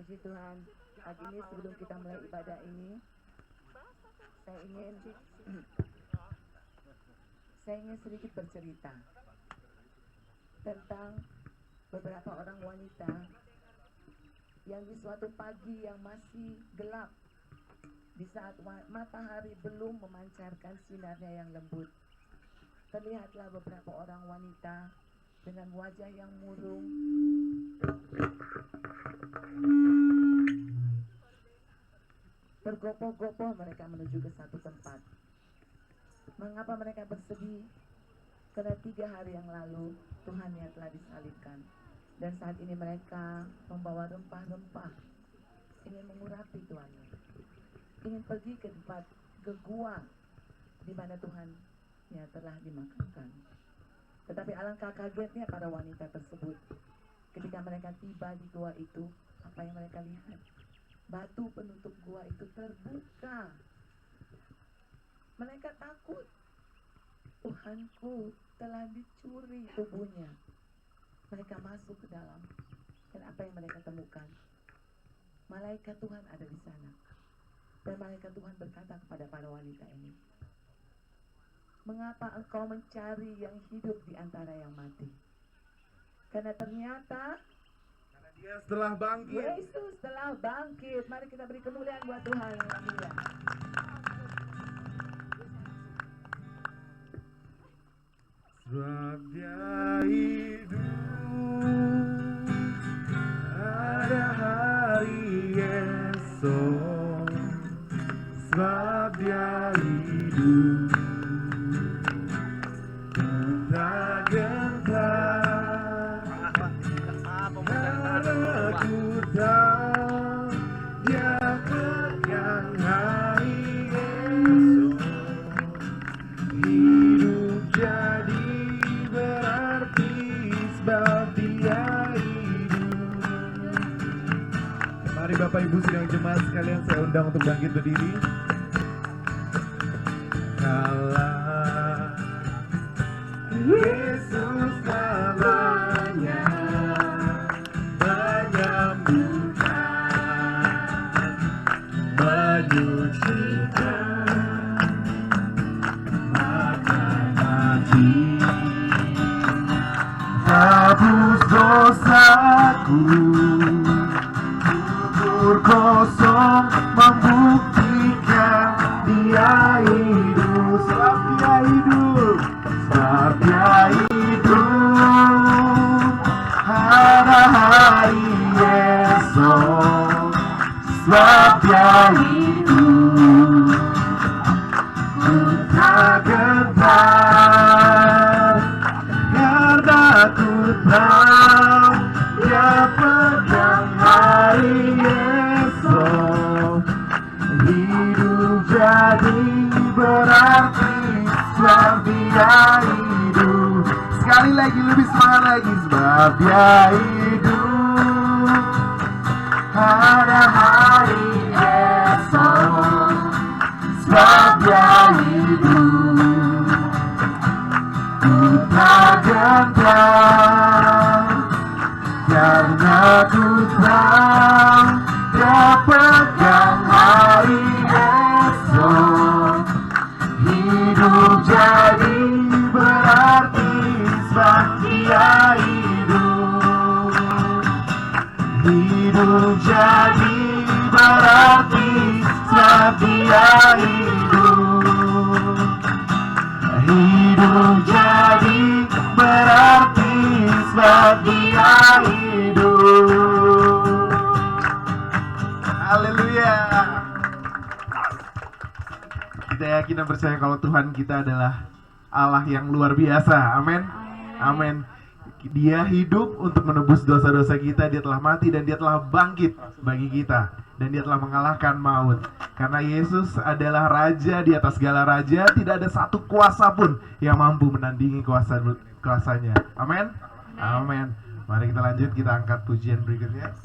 Puji Tuhan, pagi ini sebelum kita mulai ibadah ini, saya ingin sedikit bercerita tentang beberapa orang wanita yang di suatu pagi yang masih gelap, di saat matahari belum memancarkan sinarnya yang lembut, terlihatlah beberapa orang wanita dengan wajah yang murung, bergopoh-gopoh mereka menuju ke satu tempat. Mengapa mereka bersedih? Karena 3 hari yang lalu Tuhannya telah disalibkan, dan saat ini mereka membawa rempah-rempah, ingin mengurapi Tuhannya, ingin pergi ke tempat, ke gua di mana Tuhannya telah dimakamkan. Tetapi alangkah kagetnya para wanita tersebut ketika mereka tiba di gua itu. Apa yang mereka lihat? Batu penutup gua itu terbuka. Mereka takut. Tuhanku telah dicuri tubuhnya. Mereka masuk ke dalam. Dan apa yang mereka temukan? Malaikat Tuhan ada di sana. Dan malaikat Tuhan berkata kepada para wanita ini, "Mengapa engkau mencari yang hidup di antara yang mati?" Karena ternyata Dia setelah bangkit. Yesus telah bangkit. Mari kita beri kemuliaan buat Tuhan. Haleluya. Sebab Dia hidup, ada hari esok. Sebab Dia hidup, tak gentar. Karena ku tahu Dia pegang hari esok. Hidup jadi berarti sebab Dia hidup. Mari Bapak Ibu sidang jemaat sekalian, saya undang untuk bangkit berdiri. Kalah Yesus namanya menyembuhkan, menyucikan, hapus dosaku, kubur kosong membuktikan Dia hidup. Sebab Dia hidup, sebab Dia hidup, ada hari esok. Sebab Dia hidup, ku tak gentar, karena ku tahu Dia pegang hari esok. Hidup jadi berarti sebab Dia hidup. Sekali lagi, lebih semangat lagi. Sebab Dia hidup, ada hari esok. Sebab Dia hidup, ku tak gentar, karena ku tahu Dia pegang hari esok. Hidup jadi berarti sebab Dia hidup. Hidup jadi berarti sebab Dia hidup. Hidup jadi berarti sebab Dia hidup. Haleluya. Kita yakin dan percaya kalau Tuhan kita adalah Allah yang luar biasa. Amin. Amin. Dia hidup untuk menebus dosa-dosa kita. Dia telah mati dan Dia telah bangkit bagi kita. Dan Dia telah mengalahkan maut. Karena Yesus adalah Raja di atas segala raja. Tidak ada satu kuasa pun yang mampu menandingi kuasanya. Amin. Amin. Mari kita lanjut, kita angkat pujian berikutnya.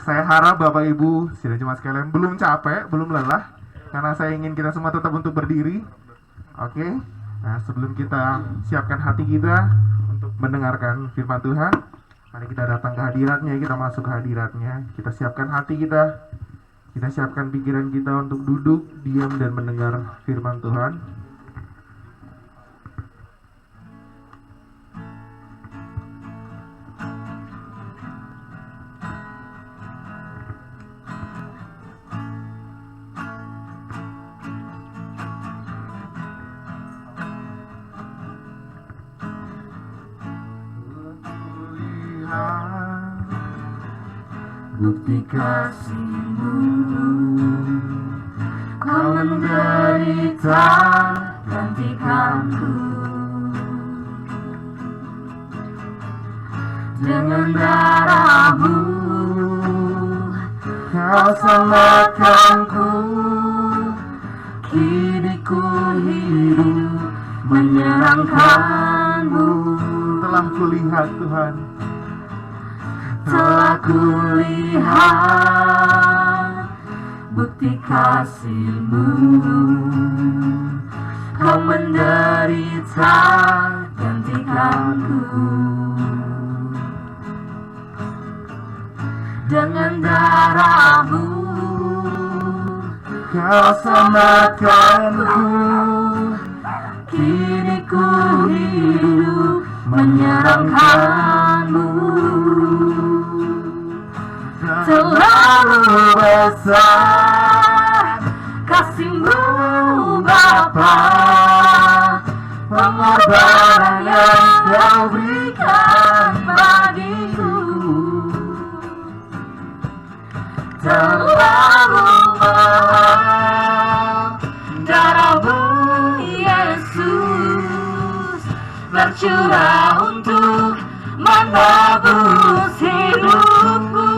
Saya harap Bapak Ibu sidang jemaat sekalian belum capek, belum lelah, karena saya ingin kita semua tetap untuk berdiri. Oke. Nah, sebelum kita siapkan hati kita untuk mendengarkan firman Tuhan, mari kita datang ke hadiratnya, kita masuk ke hadiratnya, kita siapkan hati kita siapkan pikiran kita untuk duduk, diam, dan mendengar firman Tuhan. Bukti kasih-Mu, Kau menderita gantikanku. Dengan darah-Mu, Kau selamatkanku. Kini ku hidup menyenangkan-Mu. Telah kulihat Tuhan, telah kulihat bukti bukti kasih-Mu. Kau menderita gantikanku. Dengan darah-Mu Kau selamatkanku. Kini ku hidup menyerahkan-Mu. Terlalu besar kasih-Mu Bapa, pengorbanan yang Kau berikan bagiku. Terlalu mahal darah-Mu Yesus bercurah untuk menebus hidupku.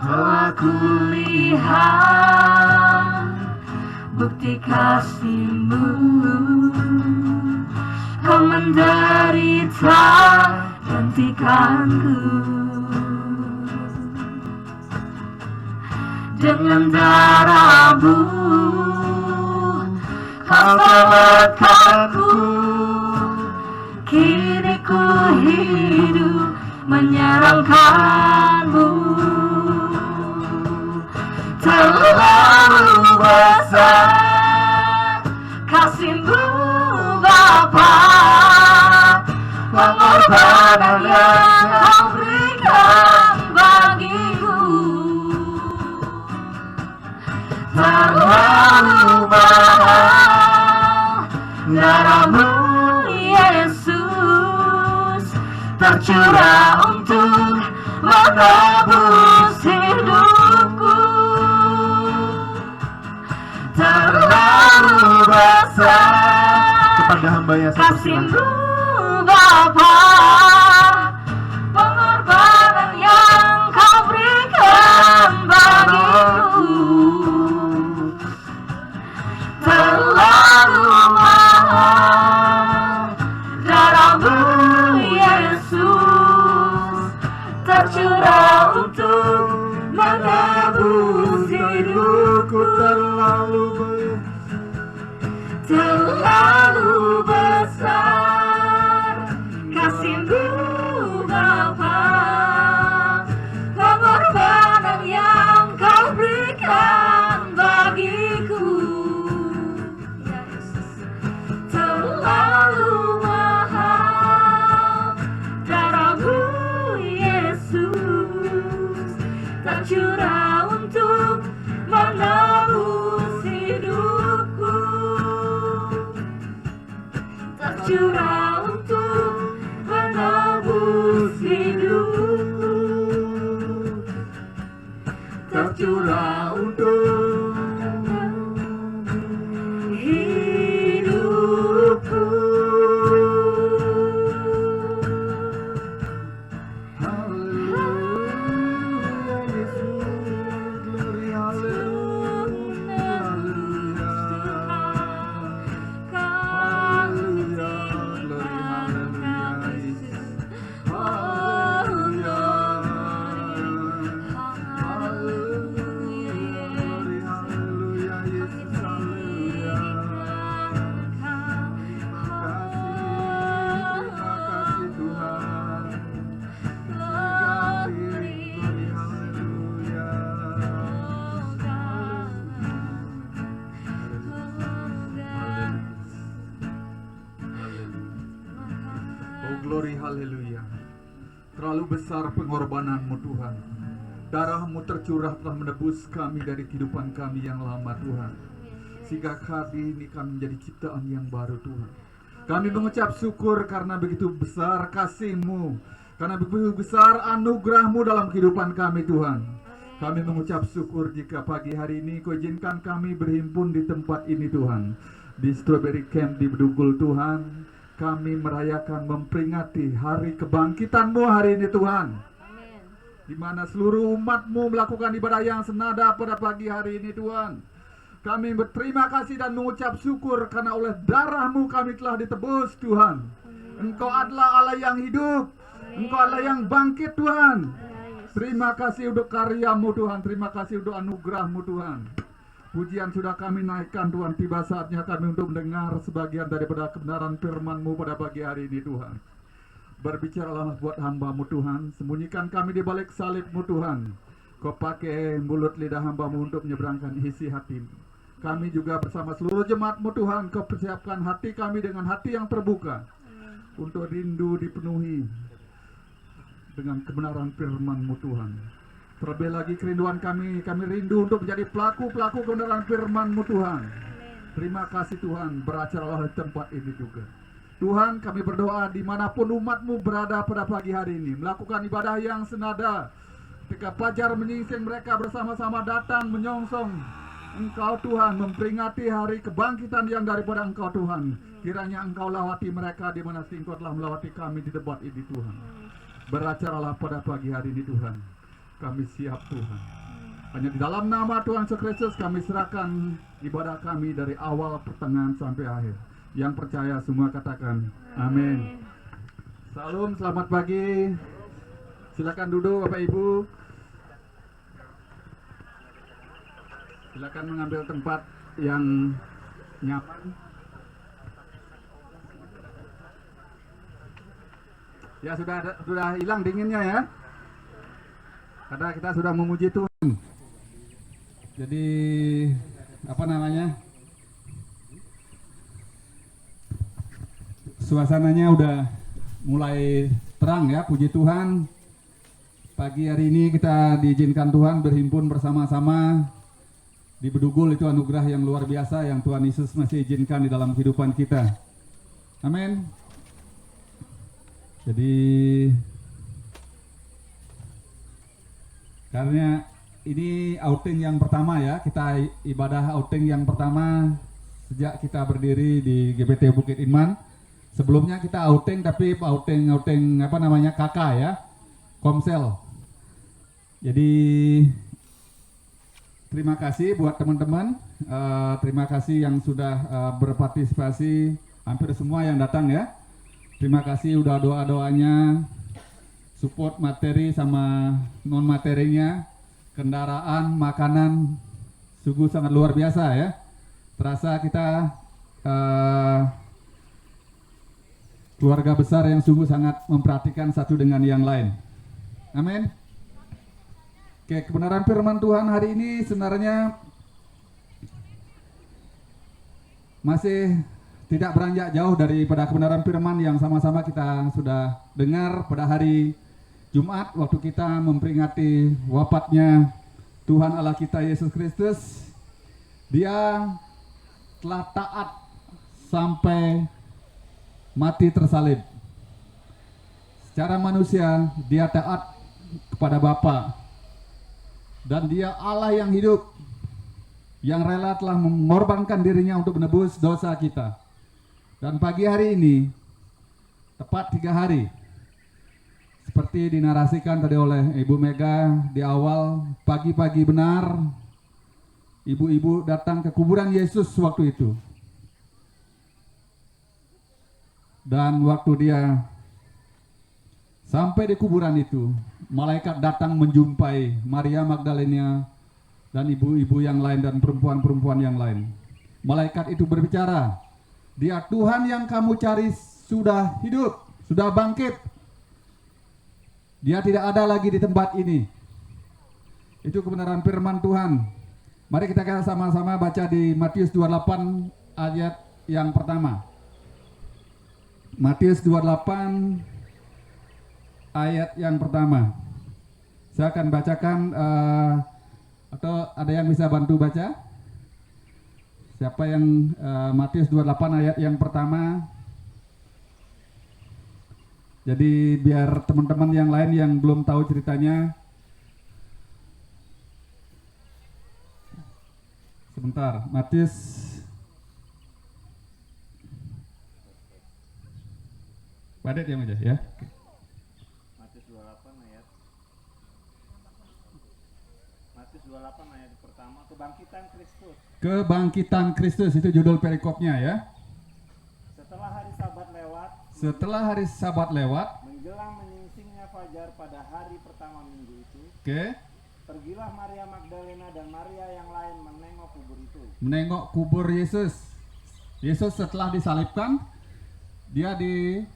Telah kulihat bukti kasih-Mu. Kau menderita gantikanku. Dengan darah-Mu Kau selamatkanku. Kini ku hidup menyerahkan-Mu. Terlalu besar kasih-Mu Bapa, pengorbanan yang Kau berikan bagiku. Terlalu mahal darah-Mu Yesus tercurah untuk menebus hidupku. Terlalu besar Kepada hamba-Nya saya kasih-Mu persilahkan. Bapa, pengorbanan yang Kau berikan bagiku. Terlalu mahal darah-Mu Yesus tercurah untuk menebus hidupku. Terlalu besar kasih-Mu Bapa, pengorbanan yang Kau berikan bagiku. Terlalu mahal darah-Mu Yesus tercurah untuk menebus hidupku. Tercurah untuk menebus hidupku. Tercurah untuk hidupku. Glory, haleluya. Terlalu besar pengorbanan-Mu Tuhan. Darah-Mu tercurah telah menebus kami dari kehidupan kami yang lama Tuhan. Sehingga kami ini kami menjadi ciptaan yang baru Tuhan. Kami mengucap syukur karena begitu besar kasih-Mu, karena begitu besar anugerah-Mu dalam kehidupan kami Tuhan. Kami mengucap syukur jika pagi hari ini Kau izinkan kami berhimpun di tempat ini Tuhan. Di Strawberry Camp di Bedugul Tuhan. Kami merayakan, memperingati hari kebangkitan-Mu hari ini Tuhan. Amin. Di mana seluruh umat-Mu melakukan ibadah yang senada pada pagi hari ini Tuhan. Kami berterima kasih dan mengucap syukur karena oleh darah-Mu kami telah ditebus Tuhan. Engkau adalah Allah yang hidup. Engkau adalah yang bangkit Tuhan. Terima kasih untuk karyamu Tuhan. Terima kasih untuk anugerahmu Tuhan. Pujian sudah kami naikkan Tuhan. Tiba saatnya kami untuk mendengar sebagian daripada kebenaran firman-Mu pada pagi hari ini Tuhan. Berbicaralah buat hamba-Mu Tuhan. Sembunyikan kami di balik salib-Mu Tuhan. Kau pakai mulut lidah hamba-Mu untuk menyeberangkan isi hati. Kami juga bersama seluruh jemaat-Mu Tuhan. Kau persiapkan hati kami dengan hati yang terbuka. Untuk rindu dipenuhi dengan kebenaran firman-Mu Tuhan. Terlebih lagi kerinduan kami rindu untuk menjadi pelaku-pelaku kebenaran firman-Mu Tuhan. Terima kasih Tuhan, beracaralah di tempat ini juga. Tuhan, kami berdoa dimanapun umat-Mu berada pada pagi hari ini, melakukan ibadah yang senada. Ketika fajar menyingsing, mereka bersama-sama datang menyongsong Engkau Tuhan, memperingati hari kebangkitan yang daripada Engkau Tuhan. Kiranya Engkau lawati mereka di mana Engkau telah melawati kami di tempat ini Tuhan. Beracaralah pada pagi hari ini Tuhan. Kami siap Tuhan. Hanya di dalam nama Tuhan Yesus Kristus kami serahkan ibadah kami dari awal, pertengahan sampai akhir. Yang percaya semua katakan amin. Salam, selamat pagi. Silakan duduk Bapak Ibu. Silakan mengambil tempat yang nyaman. Ya sudah hilang dinginnya ya. Karena kita sudah memuji Tuhan. Jadi apa namanya? Suasananya udah mulai terang ya, puji Tuhan. Pagi hari ini kita diizinkan Tuhan berhimpun bersama-sama di Bedugul. Itu anugerah yang luar biasa yang Tuhan Yesus masih izinkan di dalam kehidupan kita. Amin. Jadi karena ini outing yang pertama ya, kita ibadah outing yang pertama sejak kita berdiri di GBT Bukit Iman. Sebelumnya kita outing tapi outing apa namanya KK ya, Komsel. Jadi terima kasih buat teman-teman, terima kasih yang sudah berpartisipasi, hampir semua yang datang ya. Terima kasih udah doa-doanya, support materi sama non materinya, kendaraan, makanan, sungguh sangat luar biasa ya. Terasa kita keluarga besar yang sungguh sangat memperhatikan satu dengan yang lain. Amin. Oke, kebenaran firman Tuhan hari ini sebenarnya masih tidak beranjak jauh daripada kebenaran firman yang sama-sama kita sudah dengar pada hari Jumat waktu kita memperingati wafatnya Tuhan Allah kita Yesus Kristus. Dia telah taat sampai mati tersalib. Secara manusia dia taat kepada Bapa, dan dia Allah yang hidup, yang rela telah mengorbankan dirinya untuk menebus dosa kita. Dan pagi hari ini, tepat 3 hari, seperti dinarasikan tadi oleh Ibu Mega di awal, pagi-pagi benar, ibu-ibu datang ke kuburan Yesus waktu itu. Dan waktu dia sampai di kuburan itu, malaikat datang menjumpai Maria Magdalena dan ibu-ibu yang lain dan perempuan-perempuan yang lain. Malaikat itu berbicara, dia Tuhan yang kamu cari sudah hidup, sudah bangkit. Dia tidak ada lagi di tempat ini. Itu kebenaran firman Tuhan. Mari kita sama-sama baca di Matius 28 ayat yang pertama. Matius 28 ayat yang pertama. Saya akan bacakan atau ada yang bisa bantu baca? Siapa yang Matius 28 ayat yang pertama? Jadi biar teman-teman yang lain yang belum tahu ceritanya. Sebentar, Matius padat yang aja ya. Matius 28 ayat pertama, kebangkitan Kristus. Kebangkitan Kristus itu judul perikopnya ya. Setelah hari Sabat lewat, Setelah hari Sabat lewat, menjelang menyingsingnya fajar pada hari pertama minggu itu, oke, pergilah Maria Magdalena dan Maria yang lain menengok kubur itu. menengok kubur Yesus. Yesus setelah disalibkan, dia dikubur.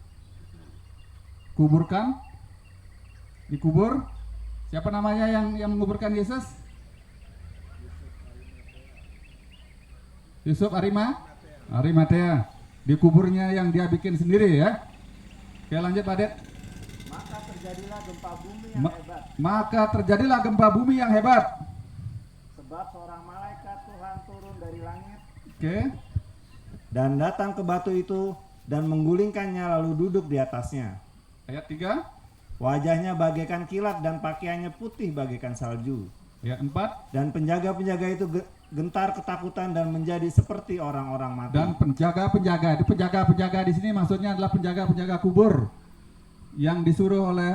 Siapa namanya yang menguburkan Yesus? Yusuf Arimatea. Di kuburnya yang dia bikin sendiri ya. Oke, lanjut Pak Det. Maka terjadilah gempa bumi yang hebat, Maka terjadilah gempa bumi yang hebat. sebab seorang malaikat Tuhan turun dari langit Oke. Dan datang ke batu itu dan menggulingkannya lalu duduk di atasnya. Ayat 3. Wajahnya bagaikan kilat dan pakaiannya putih bagaikan salju. Ayat 4. Dan penjaga-penjaga itu gentar ketakutan dan menjadi seperti orang-orang mati. Dan penjaga-penjaga di sini maksudnya adalah penjaga-penjaga kubur yang disuruh oleh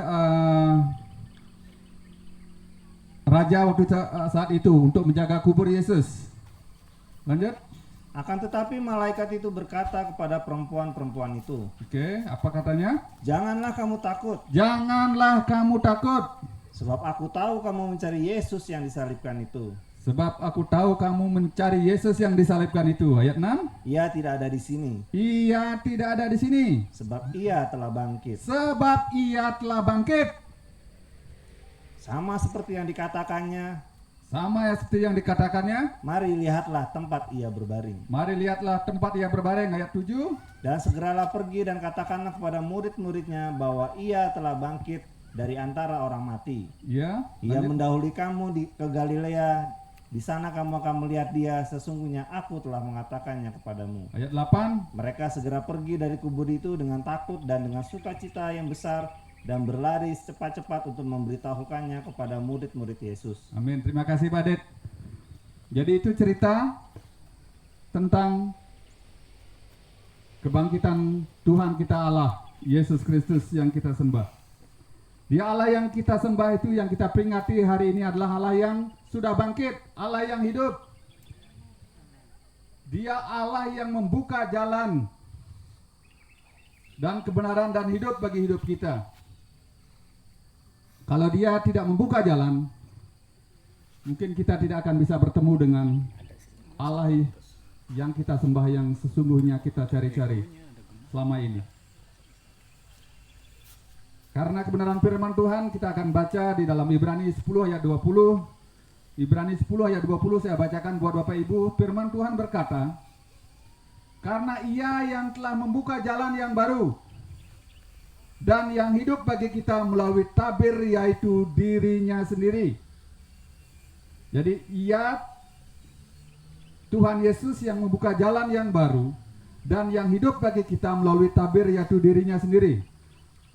raja waktu saat itu untuk menjaga kubur Yesus. Lanjut. Akan tetapi malaikat itu berkata kepada perempuan-perempuan itu, Oke, apa katanya? "Janganlah kamu takut, Janganlah kamu takut, sebab aku tahu kamu mencari Yesus yang disalibkan itu. sebab aku tahu kamu mencari Yesus yang disalibkan itu. Ayat 6. Ia tidak ada di sini, Ia tidak ada di sini, sebab ia telah bangkit. sebab ia telah bangkit. Sama seperti yang dikatakannya, Sama ya seperti yang dikatakannya. mari lihatlah tempat ia berbaring. Mari lihatlah tempat ia berbaring. Ayat 7. Dan segeralah pergi dan katakanlah kepada murid-muridnya bahwa ia telah bangkit dari antara orang mati. Ya. Ia lanjut. mendahului kamu ke Galilea. Di sana kamu akan melihat dia. Sesungguhnya aku telah mengatakannya kepadamu." Ayat 8. Mereka segera pergi dari kubur itu dengan takut dan dengan sukacita yang besar dan berlari cepat-cepat untuk memberitahukannya kepada murid-murid Yesus. Amin. Terima kasih Pak Det. Jadi itu cerita tentang kebangkitan Tuhan kita Allah, Yesus Kristus yang kita sembah. Dia Allah yang kita sembah itu, yang kita peringati hari ini adalah Allah yang sudah bangkit, Allah yang hidup. Dia Allah yang membuka jalan dan kebenaran dan hidup bagi hidup kita. Kalau dia tidak membuka jalan, mungkin kita tidak akan bisa bertemu dengan Allah yang kita sembah, yang sesungguhnya kita cari-cari selama ini. Karena kebenaran firman Tuhan, kita akan baca di dalam Ibrani 10 ayat 20. Ibrani 10 ayat 20 saya bacakan buat Bapak Ibu. Firman Tuhan berkata, "Karena ia yang telah membuka jalan yang baru dan yang hidup bagi kita melalui tabir, yaitu dirinya sendiri." Jadi ia, Tuhan Yesus, yang membuka jalan yang baru dan yang hidup bagi kita melalui tabir, yaitu dirinya sendiri.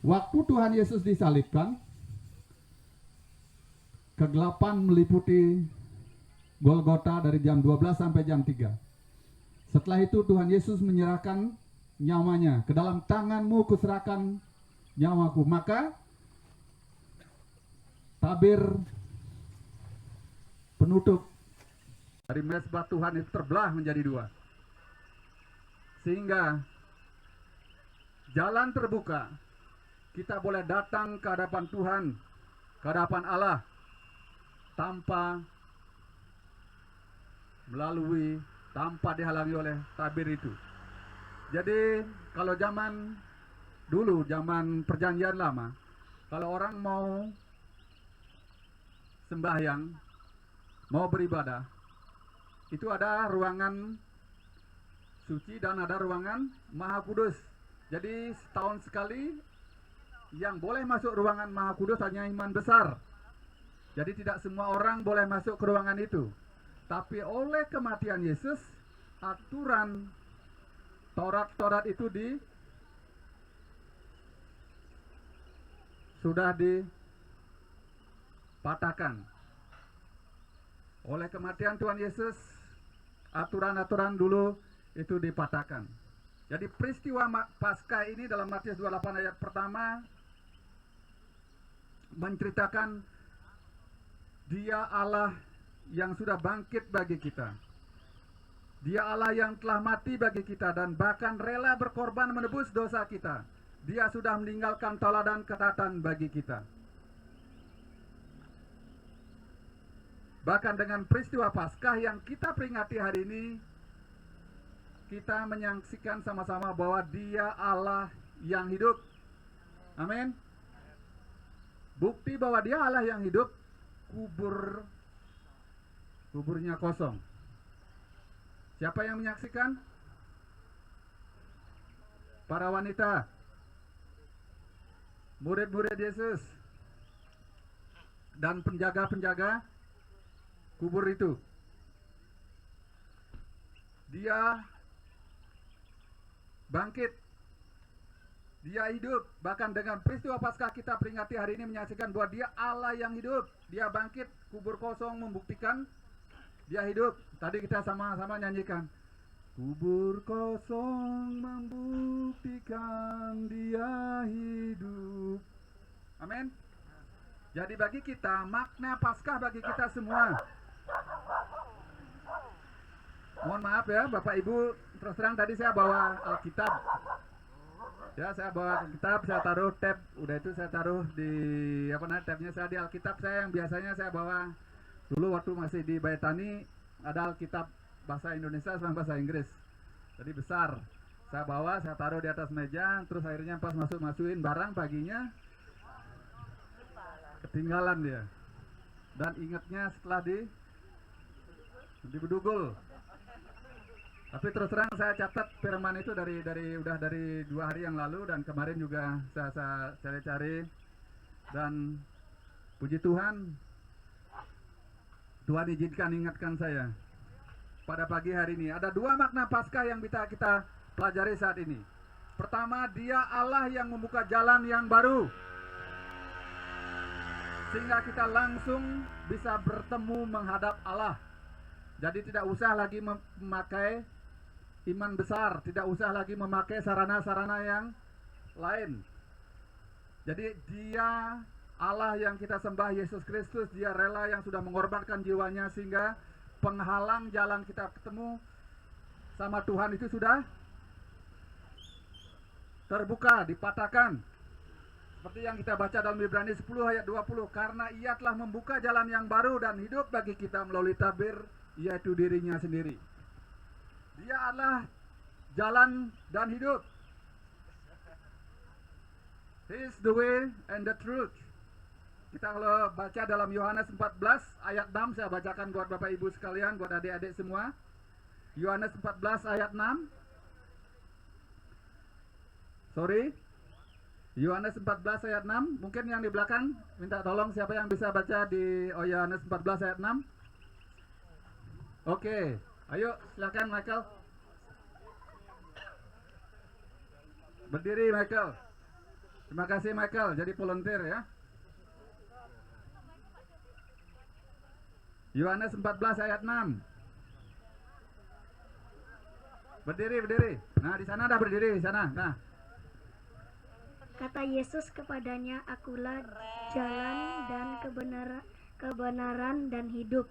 Waktu Tuhan Yesus disalibkan, kegelapan meliputi Golgota dari jam 12 sampai jam 3. Setelah itu Tuhan Yesus menyerahkan nyawanya. "Ke dalam tanganmu kuserahkan nyawaku." Maka tabir penutup dari mezbah Tuhan itu terbelah menjadi dua, sehingga jalan terbuka. Kita boleh datang ke hadapan Tuhan, ke hadapan Allah, tanpa dihalangi oleh tabir itu. Jadi kalau zaman dulu, zaman perjanjian lama, kalau orang mau sembahyang, mau beribadah, itu ada ruangan suci dan ada ruangan Maha Kudus. Jadi setahun sekali yang boleh masuk ruangan Maha Kudus hanya imam besar. Jadi tidak semua orang boleh masuk ke ruangan itu. Tapi oleh kematian Yesus, aturan Taurat itu sudah dipatahkan. Oleh kematian Tuhan Yesus, aturan-aturan dulu itu dipatahkan. Jadi peristiwa Paskah ini dalam Matius 28 ayat pertama menceritakan Dia Allah yang sudah bangkit bagi kita. Dia Allah yang telah mati bagi kita dan bahkan rela berkorban menebus dosa kita. Dia sudah meninggalkan teladan ketaatan bagi kita. Bahkan dengan peristiwa Paskah yang kita peringati hari ini, kita menyaksikan sama-sama bahwa Dia Allah yang hidup. Amin. Bukti bahwa Dia Allah yang hidup, kuburnya kosong. Siapa yang menyaksikan? Para wanita, murid-murid Yesus, dan penjaga-penjaga kubur itu. Dia bangkit, Dia hidup. Bahkan dengan peristiwa Paskah kita peringati hari ini menyaksikan bahwa Dia Allah yang hidup. Dia bangkit, kubur kosong membuktikan Dia hidup. Tadi kita sama-sama nyanyikan. Kubur kosong membuktikan Dia hidup. Amin. Jadi bagi kita, makna Paskah bagi kita semua. Mohon maaf ya Bapak Ibu, terus terang tadi saya bawa Alkitab. Ya, saya bawa Alkitab, saya taruh tab, udah itu saya taruh di tabnya saya di Alkitab saya yang biasanya saya bawa dulu waktu masih di Bayatani, ada Alkitab bahasa Indonesia sama bahasa Inggris. Jadi besar. Saya bawa, saya taruh di atas meja, terus akhirnya pas masukin barang paginya ketinggalan dia. Dan ingatnya setelah di Bedugul. Tapi terus terang saya catat firman itu dari 2 hari yang lalu, dan kemarin juga saya cari-cari, dan puji Tuhan, Tuhan izinkan ingatkan saya pada pagi hari ini. Ada 2 makna Paskah yang bisa kita pelajari saat ini. Pertama, Dia Allah yang membuka jalan yang baru, sehingga kita langsung bisa bertemu menghadap Allah. Jadi tidak usah lagi memakai iman besar, tidak usah lagi memakai sarana-sarana yang lain. Jadi Dia Allah yang kita sembah, Yesus Kristus, Dia rela yang sudah mengorbankan jiwanya sehingga penghalang jalan kita ketemu sama Tuhan itu sudah terbuka, dipatahkan. Seperti yang kita baca dalam Ibrani 10 ayat 20, karena Ia telah membuka jalan yang baru dan hidup bagi kita melalui tabir, yaitu dirinya sendiri. Dia adalah jalan dan hidup. He is the way and the truth. Kita kalau baca dalam Yohanes 14 ayat 6, saya bacakan buat Bapak Ibu sekalian, buat adik-adik semua. Yohanes 14 ayat 6. Yohanes 14 ayat 6. Mungkin yang di belakang minta tolong siapa yang bisa baca di Yohanes 14 ayat 6. Oke, ayo silakan Michael. Berdiri Michael. Terima kasih Michael, jadi volunteer ya. Yohanes 14 ayat 6. Berdiri. Nah, di sana dah berdiri di sana. Nah. Kata Yesus kepadanya, akulah jalan dan kebenaran dan hidup.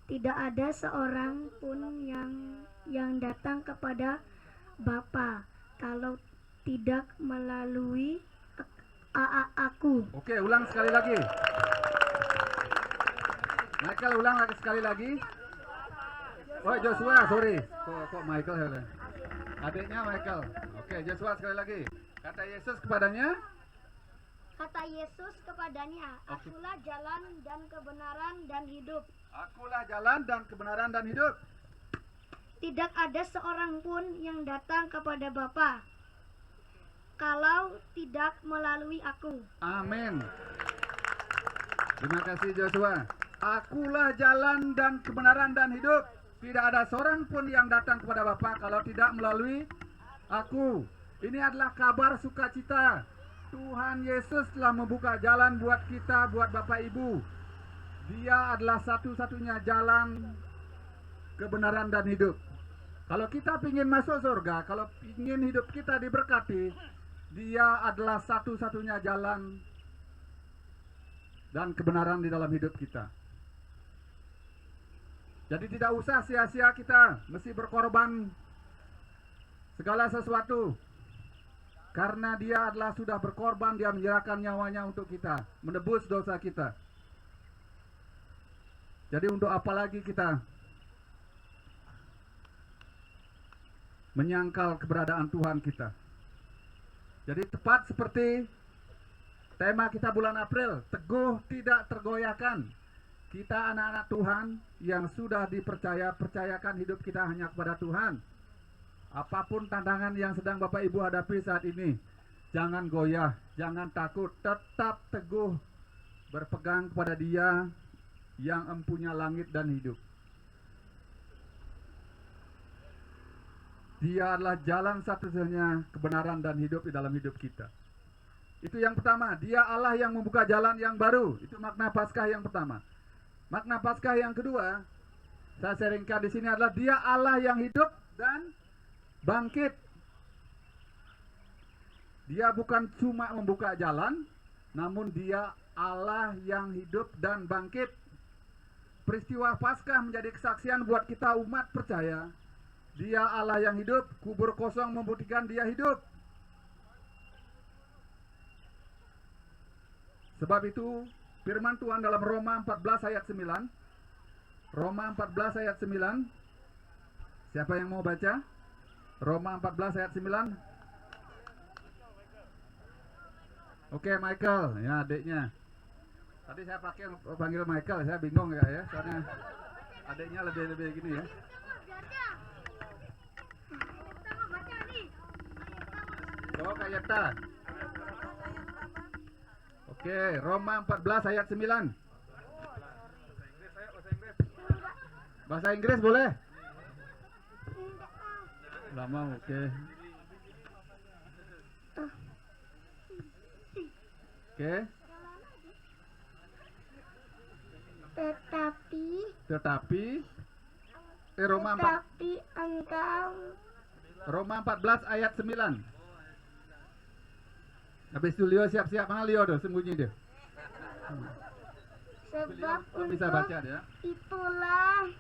Tidak ada seorang pun yang datang kepada Bapa kalau tidak melalui aku. Oke, ulang sekali lagi. Michael, ulang lagi sekali lagi. Oh, Joshua, sorry. Kok Michael ya? Adiknya Michael. Oke, Joshua sekali lagi. Kata Yesus kepadanya. Kata Yesus kepadanya, akulah jalan dan kebenaran dan hidup. Akulah jalan dan kebenaran dan hidup. Tidak ada seorang pun yang datang kepada Bapa kalau tidak melalui aku. Amin. Terima kasih Joshua. Akulah jalan dan kebenaran dan hidup. Tidak ada seorang pun yang datang kepada Bapa kalau tidak melalui aku. Ini adalah kabar sukacita. Tuhan Yesus telah membuka jalan buat kita, buat Bapak Ibu. Dia adalah satu-satunya jalan kebenaran dan hidup. Kalau kita ingin masuk surga, kalau ingin hidup kita diberkati, Dia adalah satu-satunya jalan dan kebenaran di dalam hidup kita. Jadi tidak usah sia-sia kita mesti berkorban segala sesuatu. Karena dia adalah sudah berkorban, dia menyerahkan nyawanya untuk kita, menebus dosa kita. Jadi untuk apa lagi kita menyangkal keberadaan Tuhan kita? Jadi tepat seperti tema kita bulan April, teguh tidak tergoyahkan. Kita anak-anak Tuhan yang sudah percayakan hidup kita hanya kepada Tuhan. Apapun tantangan yang sedang Bapak Ibu hadapi saat ini, jangan goyah, jangan takut, tetap teguh berpegang kepada Dia yang empunya langit dan hidup. Dia adalah jalan satu-satunya kebenaran dan hidup di dalam hidup kita. Itu yang pertama, Dia Allah yang membuka jalan yang baru. Itu makna Paskah yang pertama. Makna Paskah yang kedua, saya sharingkan di sini adalah Dia Allah yang hidup dan bangkit. Dia bukan cuma membuka jalan, namun Dia Allah yang hidup dan bangkit. Peristiwa Paskah menjadi kesaksian buat kita umat percaya. Dia Allah yang hidup, kubur kosong membuktikan Dia hidup. Sebab itu firman Tuhan dalam Roma 14 ayat 9. Roma 14 ayat 9. Siapa yang mau baca? Roma 14 ayat 9. Oke, Michael, ya adiknya. Tadi saya panggil Michael, saya bingung ya, soalnya adiknya lebih gini ya. Oh, Kayeta. Oke, Roma 14 ayat 9. Bahasa Inggris boleh? Lama, oke. Oke. Tetapi Roma 14 ayat 9. Habis itu Leo siap-siap, mana Leo tuh sembunyi dia. Sebab Bisa baca dia. itulah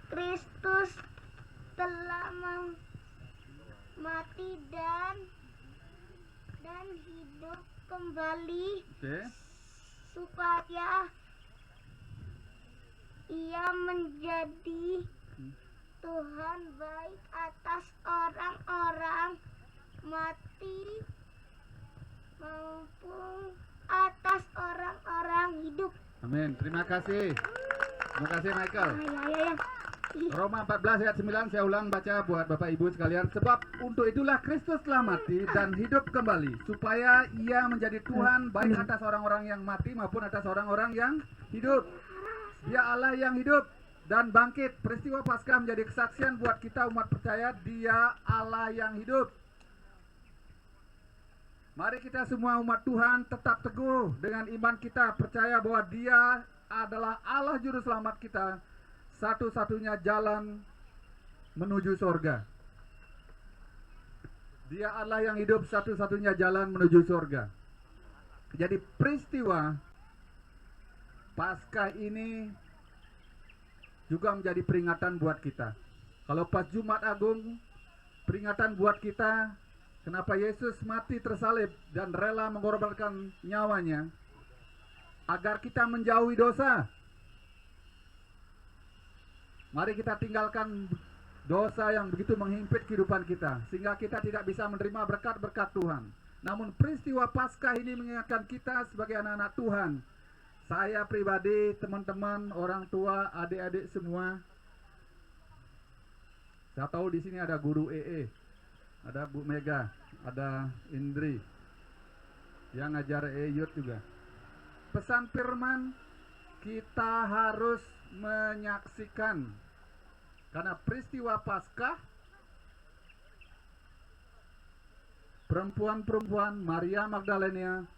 Kristus telah mati dan hidup kembali, Oke. supaya Ia menjadi Tuhan baik atas orang-orang mati maupun atas orang-orang hidup. Amin. Terima kasih. Terima kasih Michael. Ya. Roma 14 ayat 9 saya ulang baca buat Bapak Ibu sekalian. Sebab untuk itulah Kristus telah mati dan hidup kembali, supaya Ia menjadi Tuhan baik atas orang-orang yang mati maupun atas orang-orang yang hidup. Dia Allah yang hidup dan bangkit. Peristiwa Paskah menjadi kesaksian buat kita umat percaya Dia Allah yang hidup. Mari kita semua umat Tuhan tetap teguh dengan iman kita, percaya bahwa Dia adalah Allah juru selamat kita, satu-satunya jalan menuju surga. Dia Allah yang hidup, satu-satunya jalan menuju surga. Jadi peristiwa Paskah ini juga menjadi peringatan buat kita. Kalau pas Jumat Agung, peringatan buat kita kenapa Yesus mati tersalib dan rela mengorbankan nyawanya agar kita menjauhi dosa. Mari kita tinggalkan dosa yang begitu menghimpit kehidupan kita, sehingga kita tidak bisa menerima berkat-berkat Tuhan. Namun peristiwa Paskah ini mengingatkan kita sebagai anak-anak Tuhan. Saya pribadi, teman-teman, orang tua, adik-adik semua. Saya tahu di sini ada guru EE, ada Bu Mega, ada Indri yang ngajar Youth juga. Pesan firman kita harus menyaksikan, karena peristiwa Paskah perempuan-perempuan Maria Magdalena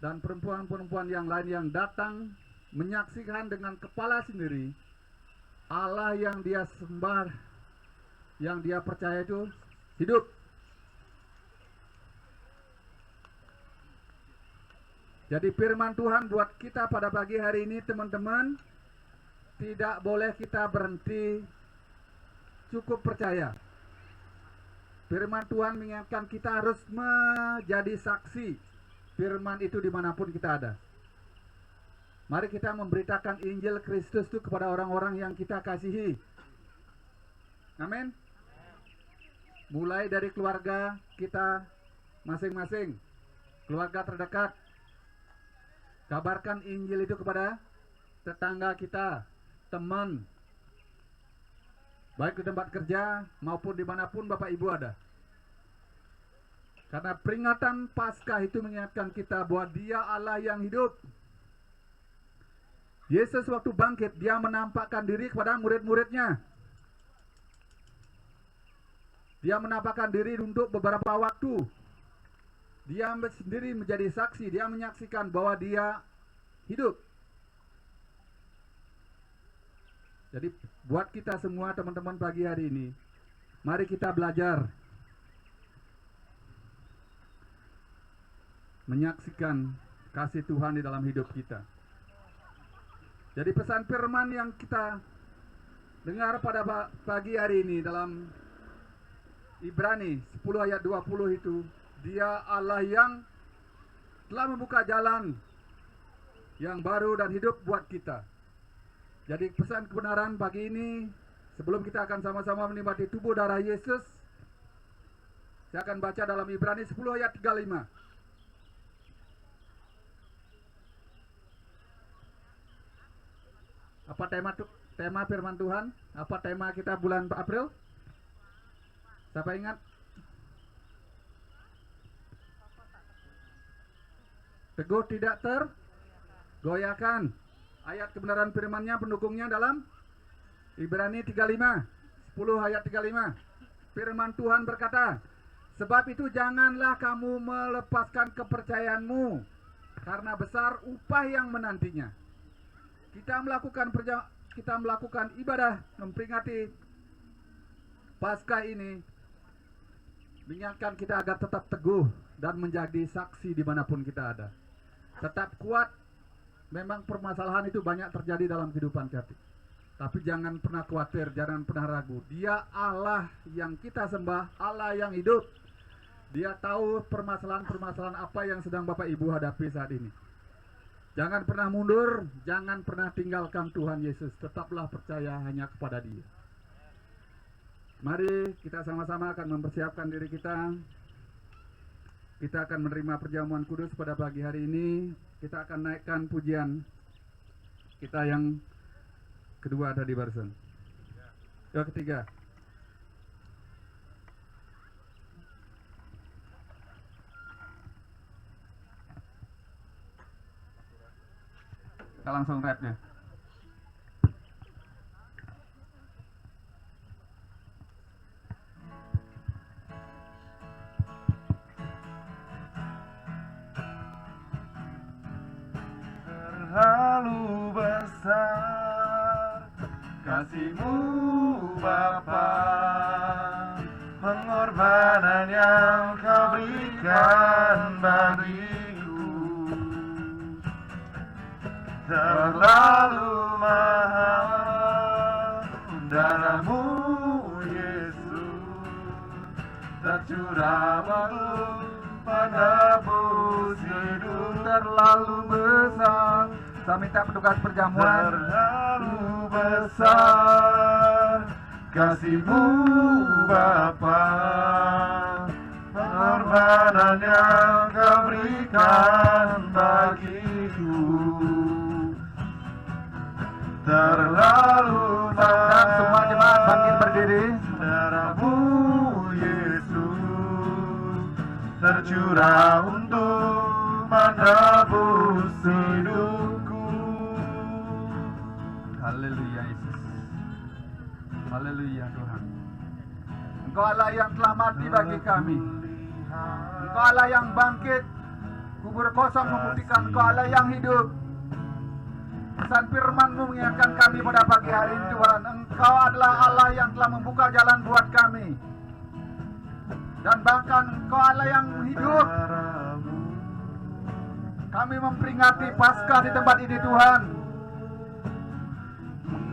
dan perempuan-perempuan yang lain yang datang menyaksikan dengan kepala sendiri Allah yang dia sembah, yang dia percaya itu hidup. Jadi firman Tuhan buat kita pada pagi hari ini, teman-teman, tidak boleh kita berhenti cukup percaya. Firman Tuhan mengingatkan kita harus menjadi saksi firman itu dimanapun kita ada. Mari kita memberitakan Injil Kristus itu kepada orang-orang yang kita kasihi. Amin. Mulai dari keluarga kita masing-masing, keluarga terdekat. Kabarkan Injil itu kepada tetangga kita, teman, baik di tempat kerja maupun dimanapun Bapak Ibu ada. Karena peringatan Paskah itu mengingatkan kita bahwa Dia Allah yang hidup. Yesus waktu bangkit, Dia menampakkan diri kepada murid-muridnya. Dia menampakkan diri untuk beberapa waktu. Dia sendiri menjadi saksi, Dia menyaksikan bahwa Dia hidup. Jadi buat kita semua teman-teman pagi hari ini, mari kita belajar menyaksikan kasih Tuhan di dalam hidup kita. Jadi pesan firman yang kita dengar pada pagi hari ini dalam Ibrani 10 ayat 20 itu, Dia Allah yang telah membuka jalan yang baru dan hidup buat kita. Jadi pesan kebenaran pagi ini, sebelum kita akan sama-sama menikmati tubuh darah Yesus, saya akan baca dalam Ibrani 10 ayat 35. Apa tema firman Tuhan? Apa tema kita bulan April? Siapa ingat? Teguh tidak tergoyahkan. Ayat kebenaran firman-Nya pendukungnya dalam Ibrani 35, 10 ayat 35. Firman Tuhan berkata, sebab itu janganlah kamu melepaskan kepercayaanmu, karena besar upah yang menantinya. Kita melakukan ibadah memperingati Paskah ini, mengingatkan kita agar tetap teguh dan menjadi saksi dimanapun kita ada. Tetap kuat. Memang permasalahan itu banyak terjadi dalam kehidupan kita. Tapi jangan pernah khawatir, jangan pernah ragu. Dia Allah yang kita sembah, Allah yang hidup. Dia tahu permasalahan-permasalahan apa yang sedang Bapak Ibu hadapi saat ini. Jangan pernah mundur, jangan pernah tinggalkan Tuhan Yesus. Tetaplah percaya hanya kepada Dia. Mari kita sama-sama akan mempersiapkan diri kita. Kita akan menerima perjamuan kudus pada pagi hari ini. Kita akan naikkan pujian kita yang kedua tadi barusan. Yang ketiga. Kita langsung rapnya. Terlalu besar kasih-Mu Bapa, pengorbanan yang Kau berikan bagiku terlalu mahal. Darah-Mu Yesus tercurah untuk menebus hidup. Terlalu besar. Saya minta petugas perjamuan. Terlalu besar kasih-Mu Bapa, pengorbanan yang Kau berikan bagiku terlalu mahal. Semua jemaat bangkit berdiri. Darah-Mu Yesus tercurah untuk menebus hidupku. Haleluya Yesus. Haleluya Tuhan. Engkau Allah yang telah mati bagi kami. Engkau Allah yang bangkit. Kubur kosong membuktikan Engkau Allah yang hidup. Pesan firman-Mu mengingatkan kami pada pagi hari ini Tuhan. Engkau adalah Allah yang telah membuka jalan buat kami. Dan bahkan Engkau Allah yang hidup. Kami memperingati Paskah di tempat ini Tuhan.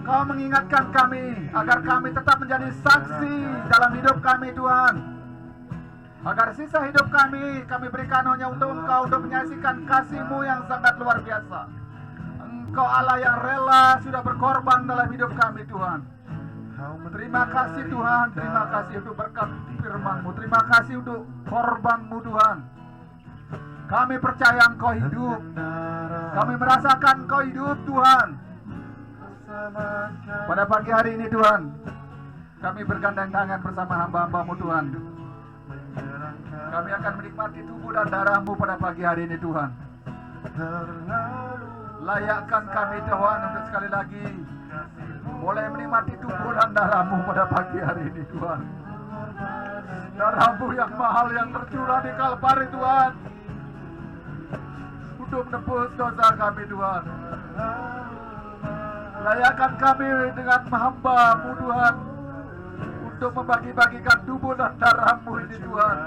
Engkau mengingatkan kami agar kami tetap menjadi saksi dalam hidup kami Tuhan. Agar sisa hidup kami berikan hanya untuk Engkau, untuk menyaksikan kasih-Mu yang sangat luar biasa. Engkau Allah yang rela sudah berkorban dalam hidup kami, Tuhan. Terima kasih Tuhan, terima kasih untuk berkat firman-Mu, terima kasih untuk korban-Mu Tuhan. Kami percaya Engkau hidup, kami merasakan Engkau hidup Tuhan. Pada pagi hari ini Tuhan, kami bergandeng tangan bersama hamba-hamba-Mu Tuhan. Kami akan menikmati tubuh dan darah-Mu pada pagi hari ini Tuhan. Layakkan kami Tuhan untuk sekali lagi boleh menikmati tubuh dan darah-Mu pada pagi hari ini Tuhan. Darah-Mu yang mahal yang tercurah di Kalvari Tuhan, untuk menebus dosa kami Tuhan. Layakkan kami dengan hamba-Mu Tuhan, untuk membagi-bagikan tubuh dan darah-Mu ini Tuhan.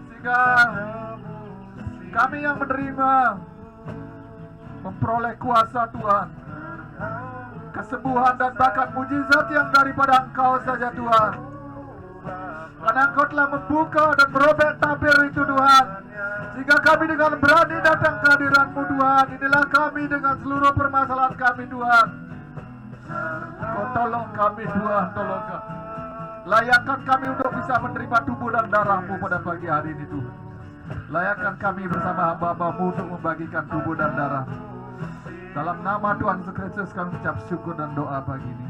Sehingga kami yang menerima memperoleh kuasa Tuhan, kesembuhan dan bahkan mujizat yang daripada Engkau saja Tuhan. Karena Engkau telah membuka dan merobek tabir itu Tuhan, sehingga kami dengan berani datang ke hadiran-Mu Tuhan. Inilah kami dengan seluruh permasalahan kami Tuhan. Kau tolong kami Tuhan, tolong kami. Layakkan kami untuk bisa menerima tubuh dan darah-Mu pada pagi hari ini Tuhan. Layakkan kami bersama hamba-hamba-Mu untuk membagikan tubuh dan darah. Dalam nama Tuhan Yesus Kristus kami ucap syukur dan doa pagi ini.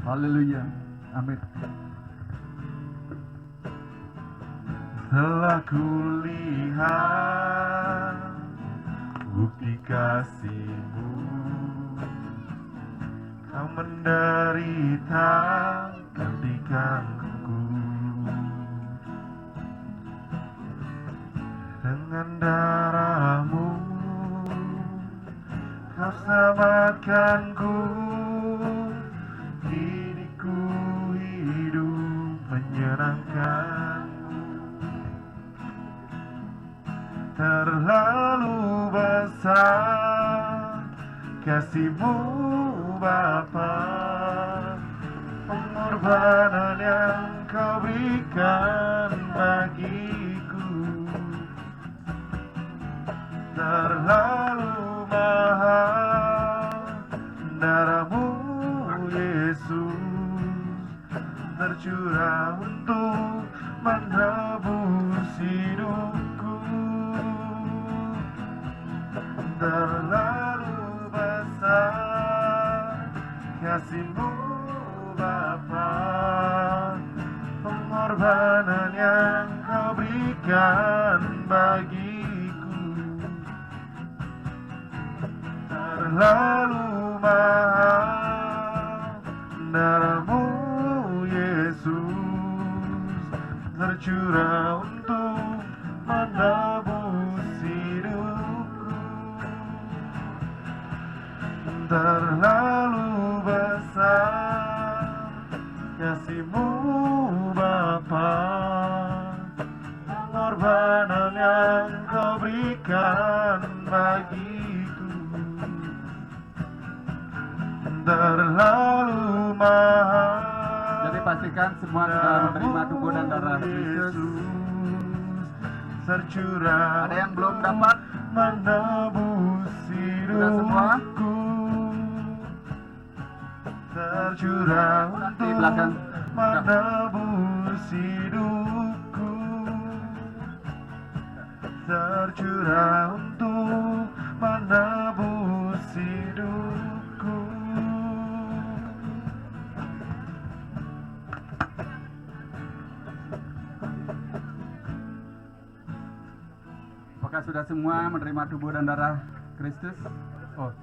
Haleluya. Amin. Telah kulihat bukti kasih-Mu, Kau menderita gantikanku. Dengan darah-Mu Kau selamatkanku. Kini ku hidup menyenangkan-Mu. Terlalu besar kasih-Mu Bapa, pengorbanan yang Kau berikan bagiku. Terlalu mahal darah-Mu Yesus, tercurah untuk menebus hidupku. Terlalu besar kasih-Mu Bapa, pengorbanan yang Kau berikan bagiku. Terlalu mahal darah-Mu Yesus, tercurah untuk menebus hidupku. Terlalu besar kasih-Mu Bapa, pengorbanan yang Kau berikan bagiku. Terlalu mahal. Jadi pastikan semua sudah menerima tubuh dan darah Kristus. Tercurah. Ada yang belum dapat? Menebus Sudah semua? hidupku. Tercurah Di untuk belakang. menebus hidupku. Tercurah untuk menebus hidupku. Apakah sudah semua menerima tubuh dan darah Kristus? Oh.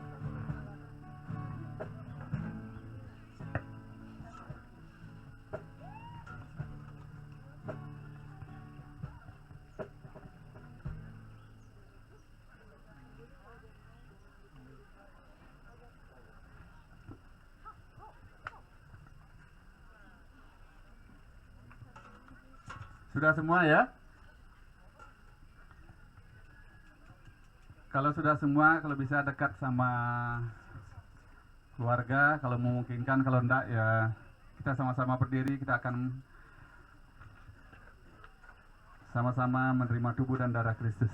Sudah semua ya? Kalau sudah semua, kalau bisa dekat sama keluarga, kalau memungkinkan, kalau enggak ya kita sama-sama berdiri, kita akan sama-sama menerima tubuh dan darah Kristus.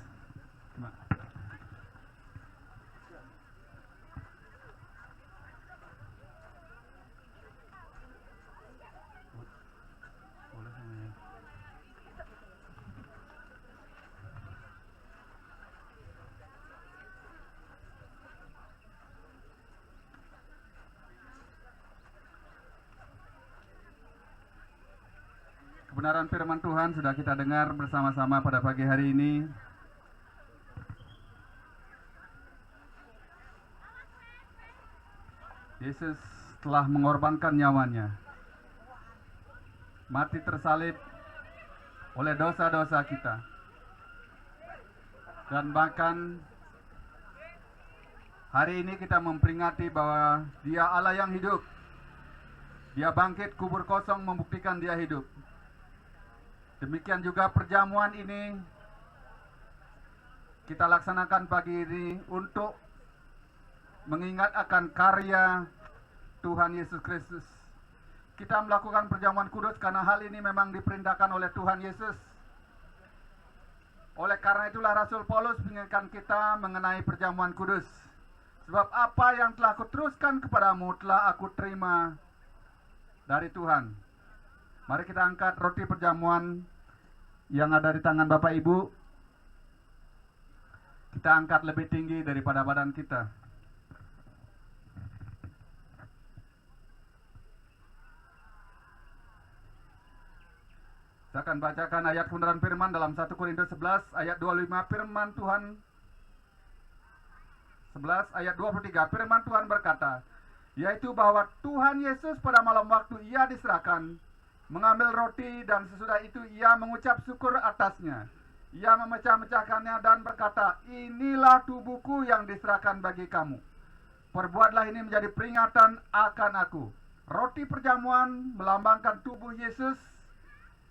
Kebenaran firman Tuhan sudah kita dengar bersama-sama pada pagi hari ini. Yesus telah mengorbankan nyawanya, mati tersalib oleh dosa-dosa kita, dan bahkan hari ini kita memperingati bahwa Dia Allah yang hidup. Dia bangkit, kubur kosong membuktikan Dia hidup. Demikian juga perjamuan ini kita laksanakan pagi ini untuk mengingat akan karya Tuhan Yesus Kristus. Kita melakukan perjamuan kudus karena hal ini memang diperintahkan oleh Tuhan Yesus. Oleh karena itulah Rasul Paulus mengingatkan kita mengenai perjamuan kudus. Sebab apa yang telah kuteruskan kepadamu telah aku terima dari Tuhan. Mari kita angkat roti perjamuan yang ada di tangan Bapak Ibu. Kita angkat lebih tinggi daripada badan kita. Saya akan bacakan ayat kebenaran firman dalam 1 Korintus 11 ayat 25. Firman Tuhan 11 ayat 23. Firman Tuhan berkata, yaitu bahwa Tuhan Yesus pada malam waktu Ia diserahkan, mengambil roti dan sesudah itu Ia mengucap syukur atasnya. Ia memecah-mecahkannya dan berkata, inilah tubuhku yang diserahkan bagi kamu. Perbuatlah ini menjadi peringatan akan aku. Roti perjamuan melambangkan tubuh Yesus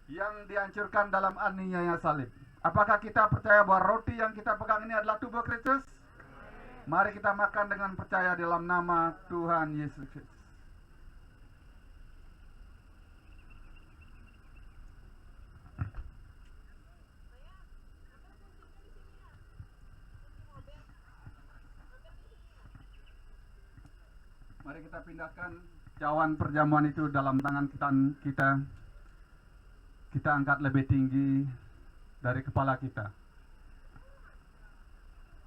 yang dihancurkan dalam aniaya salib. Apakah kita percaya bahwa roti yang kita pegang ini adalah tubuh Kristus? Mari kita makan dengan percaya dalam nama Tuhan Yesus Kristus. Mari kita pindahkan cawan perjamuan itu dalam tangan kita. Kita angkat lebih tinggi dari kepala kita.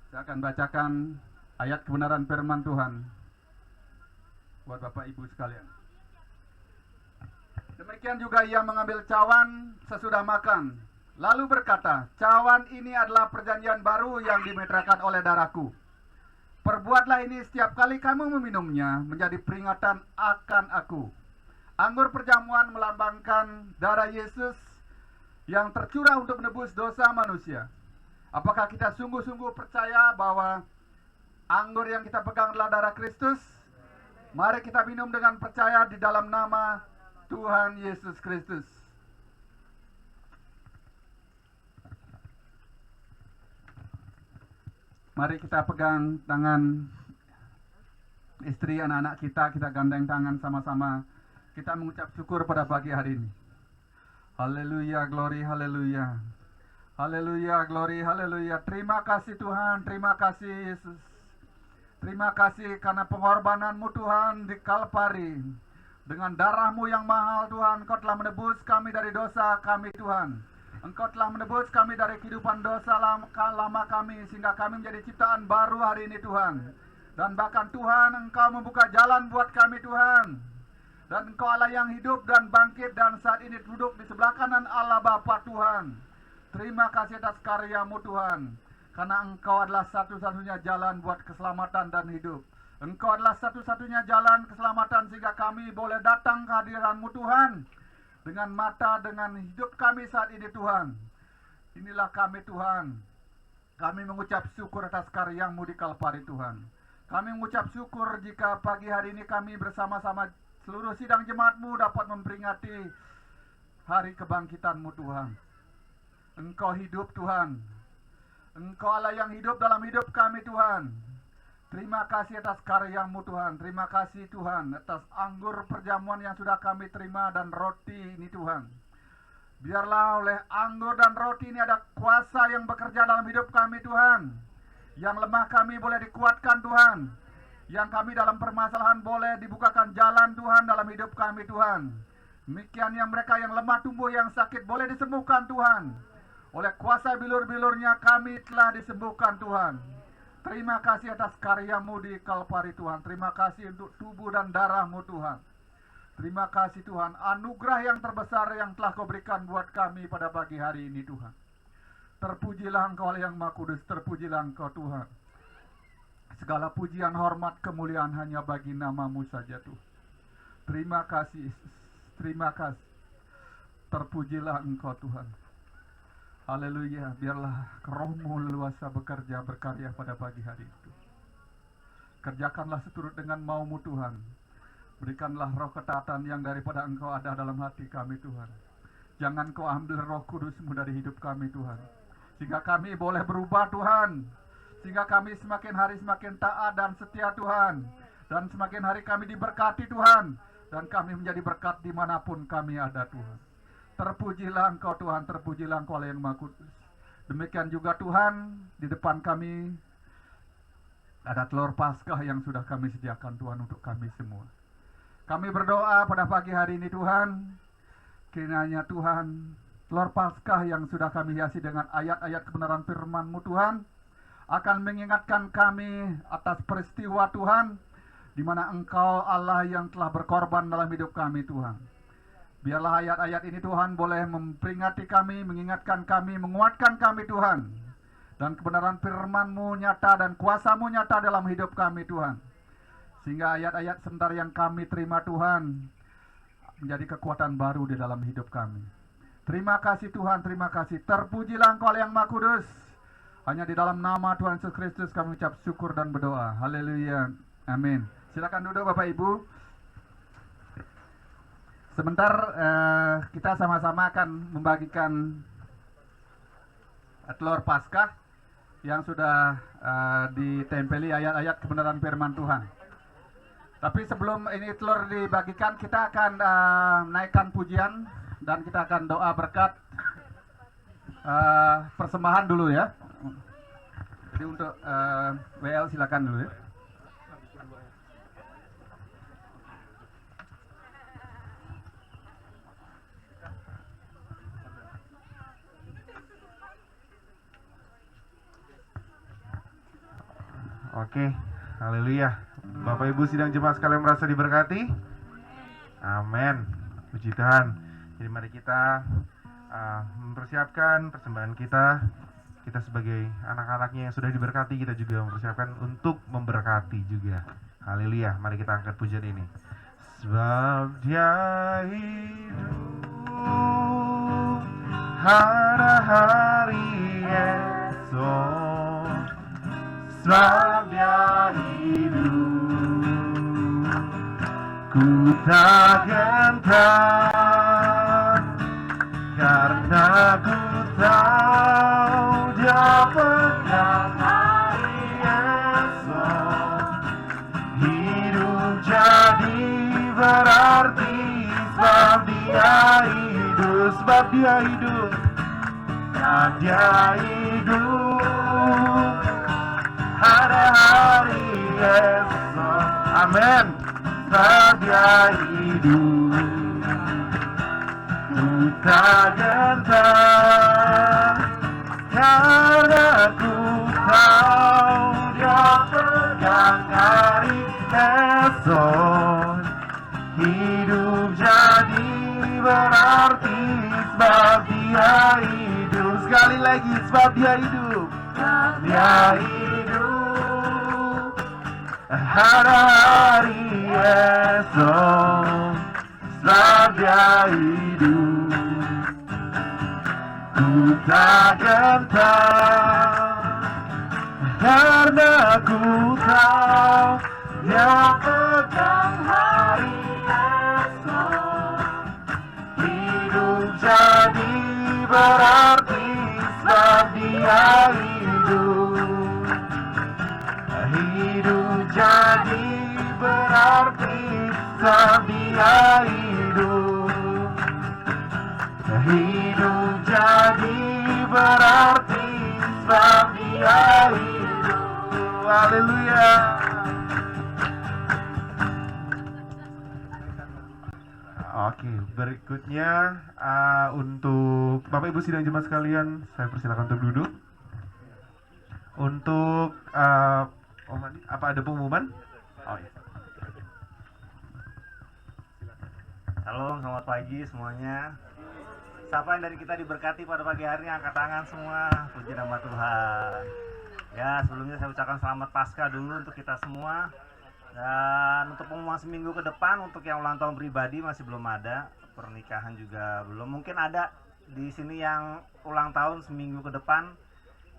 Saya akan bacakan ayat kebenaran firman Tuhan buat Bapak Ibu sekalian. Demikian juga Ia mengambil cawan sesudah makan, lalu berkata, cawan ini adalah perjanjian baru yang dimeteraikan oleh darahku. Perbuatlah ini setiap kali kamu meminumnya menjadi peringatan akan aku. Anggur perjamuan melambangkan darah Yesus yang tercurah untuk menebus dosa manusia. Apakah kita sungguh-sungguh percaya bahwa anggur yang kita pegang adalah darah Kristus? Mari kita minum dengan percaya di dalam nama Tuhan Yesus Kristus. Mari kita pegang tangan istri, anak-anak kita gandeng tangan sama-sama. Kita mengucap syukur pada pagi hari ini. Haleluya, glory, haleluya. Haleluya, glory, haleluya. Terima kasih Tuhan, terima kasih Yesus. Terima kasih karena pengorbananmu Tuhan di Kalvari. Dengan darahmu yang mahal Tuhan, Engkau telah menebus kami dari dosa kami Tuhan. Engkau telah menebus kami dari kehidupan dosa lama kami, sehingga kami menjadi ciptaan baru hari ini Tuhan. Dan bahkan Tuhan, Engkau membuka jalan buat kami Tuhan. Dan Engkau Allah yang hidup dan bangkit dan saat ini duduk di sebelah kanan Allah Bapa Tuhan. Terima kasih atas karyamu Tuhan. Karena Engkau adalah satu-satunya jalan buat keselamatan dan hidup. Engkau adalah satu-satunya jalan keselamatan sehingga kami boleh datang ke hadiran-Mu Tuhan. Dengan mata, dengan hidup kami saat ini Tuhan. Inilah kami Tuhan. Kami mengucap syukur atas karya-Mu di Kalvari Tuhan. Kami mengucap syukur jika pagi hari ini kami bersama-sama seluruh sidang jemaat-Mu dapat memperingati hari kebangkitan-Mu Tuhan. Engkau hidup Tuhan. Engkau Allah yang hidup dalam hidup kami Tuhan. Terima kasih atas karya-Mu Tuhan. Terima kasih Tuhan atas anggur perjamuan yang sudah kami terima dan roti ini Tuhan. Biarlah oleh anggur dan roti ini ada kuasa yang bekerja dalam hidup kami Tuhan. Yang lemah kami boleh dikuatkan Tuhan. Yang kami dalam permasalahan boleh dibukakan jalan Tuhan dalam hidup kami Tuhan. Demikian yang mereka yang lemah tumbuh, yang sakit boleh disembuhkan Tuhan. Oleh kuasa bilur-bilurnya kami telah disembuhkan Tuhan. Terima kasih atas karyamu di Kalvari Tuhan. Terima kasih untuk tubuh dan darahmu Tuhan. Terima kasih Tuhan, anugerah yang terbesar yang telah kau berikan buat kami pada pagi hari ini Tuhan. Terpujilah Engkau yang Maha Kudus, terpujilah Engkau Tuhan. Segala pujian, hormat, kemuliaan hanya bagi namamu saja Tuhan. Terima kasih Yesus, terima kasih. Terpujilah Engkau Tuhan. Haleluya, biarlah Roh-Mu leluasa bekerja, berkarya pada pagi hari itu. Kerjakanlah seturut dengan mau-Mu Tuhan. Berikanlah roh ketaatan yang daripada Engkau ada dalam hati kami Tuhan. Jangan Kau ambil Roh Kudus-Mu dari hidup kami Tuhan. Sehingga kami boleh berubah Tuhan. Sehingga kami semakin hari semakin taat dan setia Tuhan. Dan semakin hari kami diberkati Tuhan. Dan kami menjadi berkat dimanapun kami ada Tuhan. Terpujilah Engkau Tuhan, terpujilah Engkau yang Maha Kudus. Demikian juga Tuhan, di depan kami ada telur Paskah yang sudah kami sediakan Tuhan untuk kami semua. Kami berdoa pada pagi hari ini Tuhan, kiranya Tuhan, telur Paskah yang sudah kami hiasi dengan ayat-ayat kebenaran firman-Mu Tuhan, akan mengingatkan kami atas peristiwa Tuhan, di mana Engkau Allah yang telah berkorban dalam hidup kami Tuhan. Biarlah ayat-ayat ini Tuhan boleh memperingati kami, mengingatkan kami, menguatkan kami Tuhan. Dan kebenaran firman-Mu nyata dan kuasa-Mu nyata dalam hidup kami Tuhan. Sehingga ayat-ayat sebentar yang kami terima Tuhan menjadi kekuatan baru di dalam hidup kami. Terima kasih Tuhan, terima kasih. Terpujilah Engkau yang Maha Kudus. Hanya di dalam nama Tuhan Yesus Kristus kami ucap syukur dan berdoa. Haleluya. Amin. Silakan duduk Bapak Ibu. Sebentar kita sama-sama akan membagikan telur Paskah yang sudah ditempeli ayat-ayat kebenaran firman Tuhan. Tapi sebelum ini telur dibagikan, kita akan naikkan pujian dan kita akan doa berkat persembahan dulu ya. Jadi untuk WL silakan dulu ya. Oke, haleluya. Bapak Ibu sidang jemaat sekalian merasa diberkati? Amin. Puji Tuhan. Jadi mari kita mempersiapkan persembahan kita. Kita sebagai anak-anaknya yang sudah diberkati, kita juga mempersiapkan untuk memberkati juga. Haleluya. Mari kita angkat pujian ini. Sebab Dia hidup, ada hari esok. Sebab Dia hidup, ku tak gentar, karena ku tahu Dia pegang hari esok. Hidup jadi berarti sebab Dia hidup, sebab Dia hidup, dan Dia hidup. Ada hari esok, amin. Sebab Dia hidup, ku tak gentar, karena ku tahu Dia pegang hari esok. Hidup jadi berarti sebab Dia hidup. Sekali lagi, sebab Dia hidup, Dia hidup. Ada hari esok, sebab Dia hidup, ku tak gentar, karena ku tahu Dia pegang hari esok. Hidup jadi berarti sebab Dia hidup. Hidup jadi berarti sebab Dia hidup. Hidup jadi berarti sebab dia hidup. Haleluya. Oke, berikutnya untuk Bapak Ibu sidang jemaat sekalian, saya persilakan untuk duduk. Untuk Om Andi, apa ada pengumuman? Oh iya. Halo, selamat pagi semuanya. Siapa yang dari kita diberkati pada pagi hari ini, angkat tangan semua. Puji nama Tuhan. Ya, sebelumnya saya ucapkan selamat Paskah dulu untuk kita semua. Dan untuk pengumuman seminggu ke depan, untuk yang ulang tahun pribadi masih belum ada, pernikahan juga belum. Mungkin ada di sini yang ulang tahun seminggu ke depan,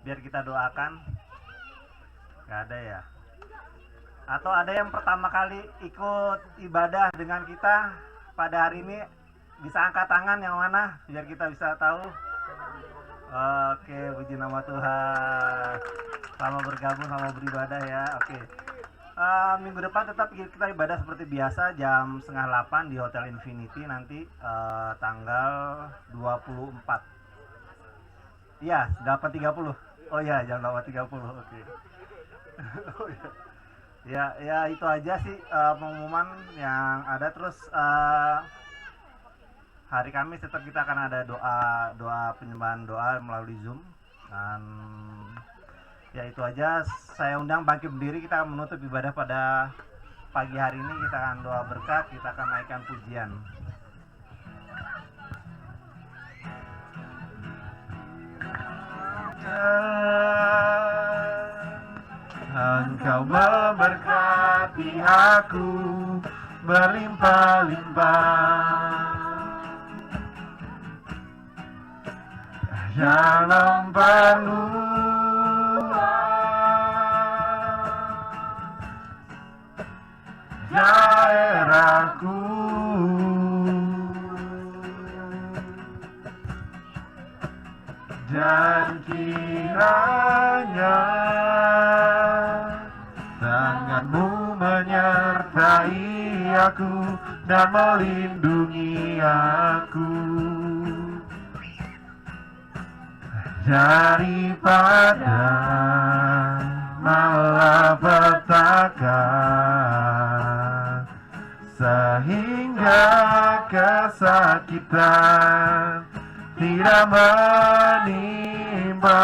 biar kita doakan. Gak ada ya? Atau ada yang pertama kali ikut ibadah dengan kita pada hari ini, bisa angkat tangan yang mana biar kita bisa tahu. Oke, puji nama Tuhan. Selamat bergabung, selamat beribadah ya. Oke. Minggu depan tetap kita ibadah seperti biasa jam 7:30 di Hotel Infinity nanti tanggal 24. Iya, 8:30. Oh iya, jam 8:30. Oke. Oh iya. Ya itu aja sih pengumuman yang ada. Terus hari Kamis tetap kita akan ada doa penyembahan doa melalui Zoom. Dan ya itu aja, saya undang bangkit berdiri, kita akan menutup ibadah pada pagi hari ini. Kita akan doa berkat, kita akan naikkan pujian. Engkau memberkati aku berlimpah-limpah dalam daerahku, dan kiranya tanganmu menyertai aku dan melindungi aku daripada malapetaka, sehingga kesakitan tidak menimpa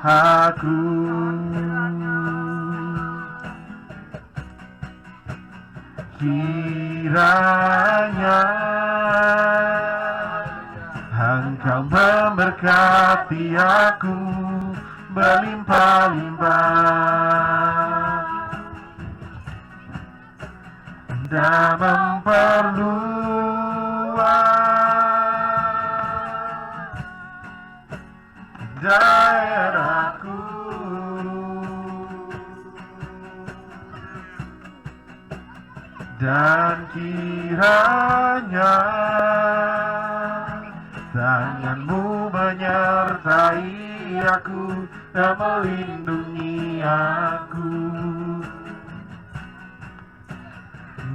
aku. Kiranya Engkau memberkati aku berlimpah-limpah dan memperluas daerahku, dan kiranya tanganmu menyertai aku dan melindungi aku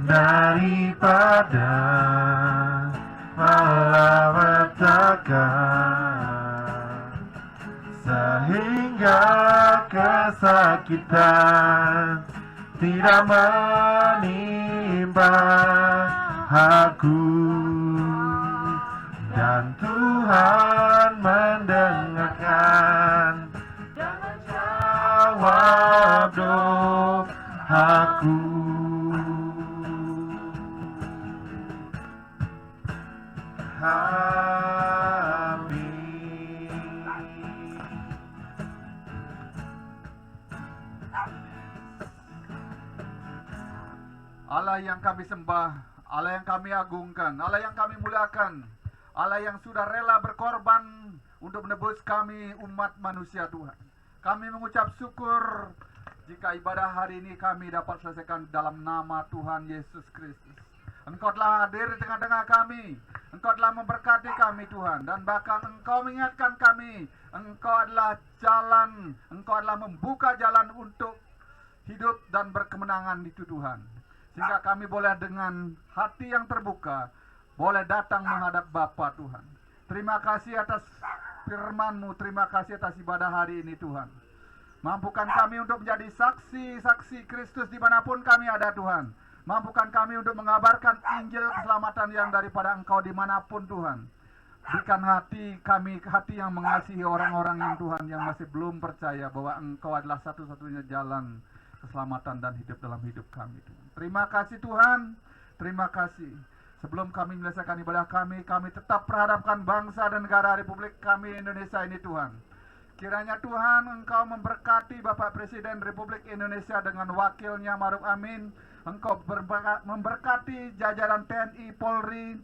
daripada malapetaka, sehingga kesakitan tidak menimpa aku. Dan Tuhan mendengarkan dan menjawab doaku. Amin. Allah yang kami sembah, Allah yang kami agungkan, Allah yang kami muliakan, Allah yang sudah rela berkorban untuk menebus kami umat manusia Tuhan. Kami mengucap syukur jika ibadah hari ini kami dapat selesaikan dalam nama Tuhan Yesus Kristus. Engkau telah hadir di tengah-tengah kami, Engkau telah memberkati kami Tuhan, dan bahkan Engkau mengingatkan kami, Engkau adalah jalan, Engkau adalah membuka jalan untuk hidup dan berkemenangan itu Tuhan. Sehingga kami boleh dengan hati yang terbuka boleh datang menghadap Bapa Tuhan. Terima kasih atas firman-Mu, terima kasih atas ibadah hari ini Tuhan. Mampukan kami untuk menjadi saksi-saksi Kristus dimanapun kami ada Tuhan. Mampukan kami untuk mengabarkan Injil keselamatan yang daripada Engkau dimanapun Tuhan. Berikan hati kami, hati yang mengasihi orang-orang yang Tuhan yang masih belum percaya bahwa Engkau adalah satu-satunya jalan keselamatan dan hidup dalam hidup kami Tuhan. Terima kasih Tuhan, terima kasih. Sebelum kami menyelesaikan ibadah kami tetap perhadapkan bangsa dan negara Republik kami Indonesia ini Tuhan. Kiranya Tuhan Engkau memberkati Bapak Presiden Republik Indonesia dengan wakilnya Maruf Amin. Engkau memberkati jajaran TNI, Polri,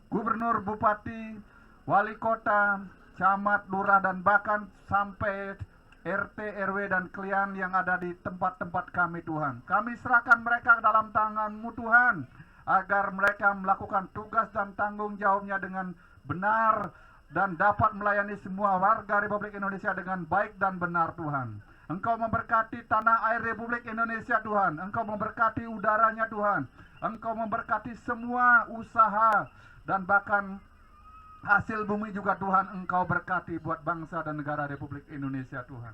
Gubernur, Bupati, Wali Kota, Camat, Lurah, dan bahkan sampai RT, RW, dan klien yang ada di tempat-tempat kami Tuhan. Kami serahkan mereka ke dalam tangan-Mu Tuhan, agar mereka melakukan tugas dan tanggung jawabnya dengan benar dan dapat melayani semua warga Republik Indonesia dengan baik dan benar Tuhan. Engkau memberkati tanah air Republik Indonesia Tuhan. Engkau memberkati udaranya Tuhan. Engkau memberkati semua usaha dan bahkan hasil bumi juga Tuhan Engkau berkati buat bangsa dan negara Republik Indonesia Tuhan.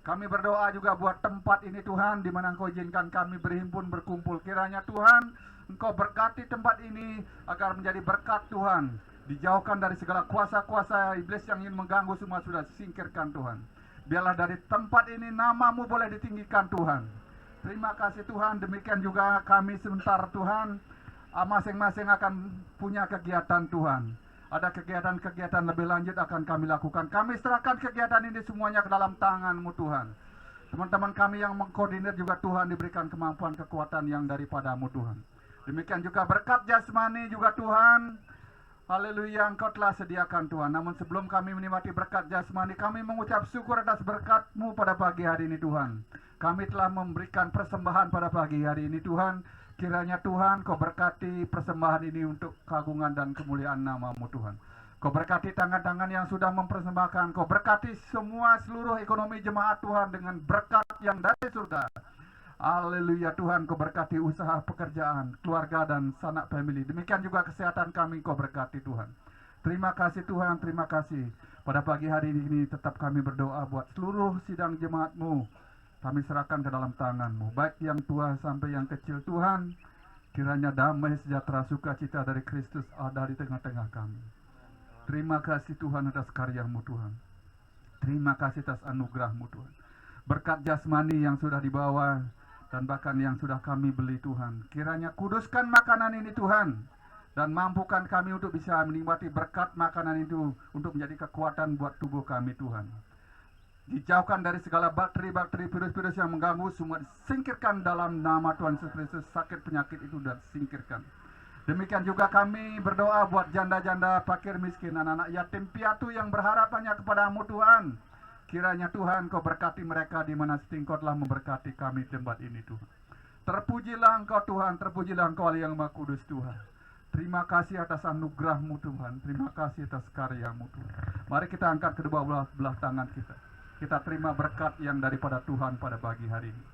Kami berdoa juga buat tempat ini Tuhan, di mana Engkau izinkan kami berhimpun berkumpul. Kiranya Tuhan Engkau berkati tempat ini agar menjadi berkat Tuhan. Dijauhkan dari segala kuasa-kuasa iblis yang ingin mengganggu, semua sudah singkirkan Tuhan. Biarlah dari tempat ini nama-Mu boleh ditinggikan Tuhan. Terima kasih Tuhan. Demikian juga kami sebentar Tuhan, masing-masing akan punya kegiatan Tuhan. Ada kegiatan-kegiatan lebih lanjut akan kami lakukan. Kami serahkan kegiatan ini semuanya ke dalam tangan-Mu Tuhan. Teman-teman kami yang mengkoordinir juga Tuhan diberikan kemampuan, kekuatan yang daripada-Mu Tuhan. Demikian juga berkat jasmani juga Tuhan. Haleluya, Engkau telah sediakan Tuhan. Namun sebelum kami menikmati berkat jasmani, kami mengucap syukur atas berkat-Mu pada pagi hari ini Tuhan. Kami telah memberikan persembahan pada pagi hari ini Tuhan. Kiranya Tuhan Kau berkati persembahan ini untuk keagungan dan kemuliaan nama-Mu Tuhan. Kau berkati tangan-tangan yang sudah mempersembahkan. Kau berkati semua seluruh ekonomi jemaat Tuhan dengan berkat yang dari surga. Haleluya Tuhan, Kau berkati usaha, pekerjaan, keluarga dan sanak family. Demikian juga kesehatan kami Kau berkati Tuhan. Terima kasih Tuhan, terima kasih. Pada pagi hari ini tetap kami berdoa buat seluruh sidang jemaat-Mu. Kami serahkan ke dalam tangan-Mu, baik yang tua sampai yang kecil Tuhan. Kiranya damai, sejahtera, sukacita dari Kristus ada di tengah-tengah kami. Terima kasih Tuhan atas karya-Mu Tuhan. Terima kasih atas anugerah-Mu Tuhan. Berkat jasmani yang sudah dibawa dan bahkan yang sudah kami beli Tuhan. Kiranya kuduskan makanan ini Tuhan. Dan mampukan kami untuk bisa menikmati berkat makanan itu untuk menjadi kekuatan buat tubuh kami Tuhan. Dijauhkan dari segala bakteri-bakteri, virus-virus yang mengganggu, semua disingkirkan dalam nama Tuhan Yesus Kristus. Sakit penyakit itu sudah disingkirkan. Demikian juga kami berdoa buat janda-janda, fakir miskin, anak-anak yatim piatu yang berharap hanya kepada-Mu Tuhan. Kiranya Tuhan Kau berkati mereka di mana Engkau telah memberkati kami tempat ini Tuhan. Terpujilah Engkau Tuhan, terpujilah Engkau Allah yang Maha Kudus Tuhan. Terima kasih atas anugerah-Mu Tuhan, terima kasih atas karya-Mu Tuhan. Mari kita angkat kedua belah tangan kita. Kita terima berkat yang daripada Tuhan pada pagi hari ini.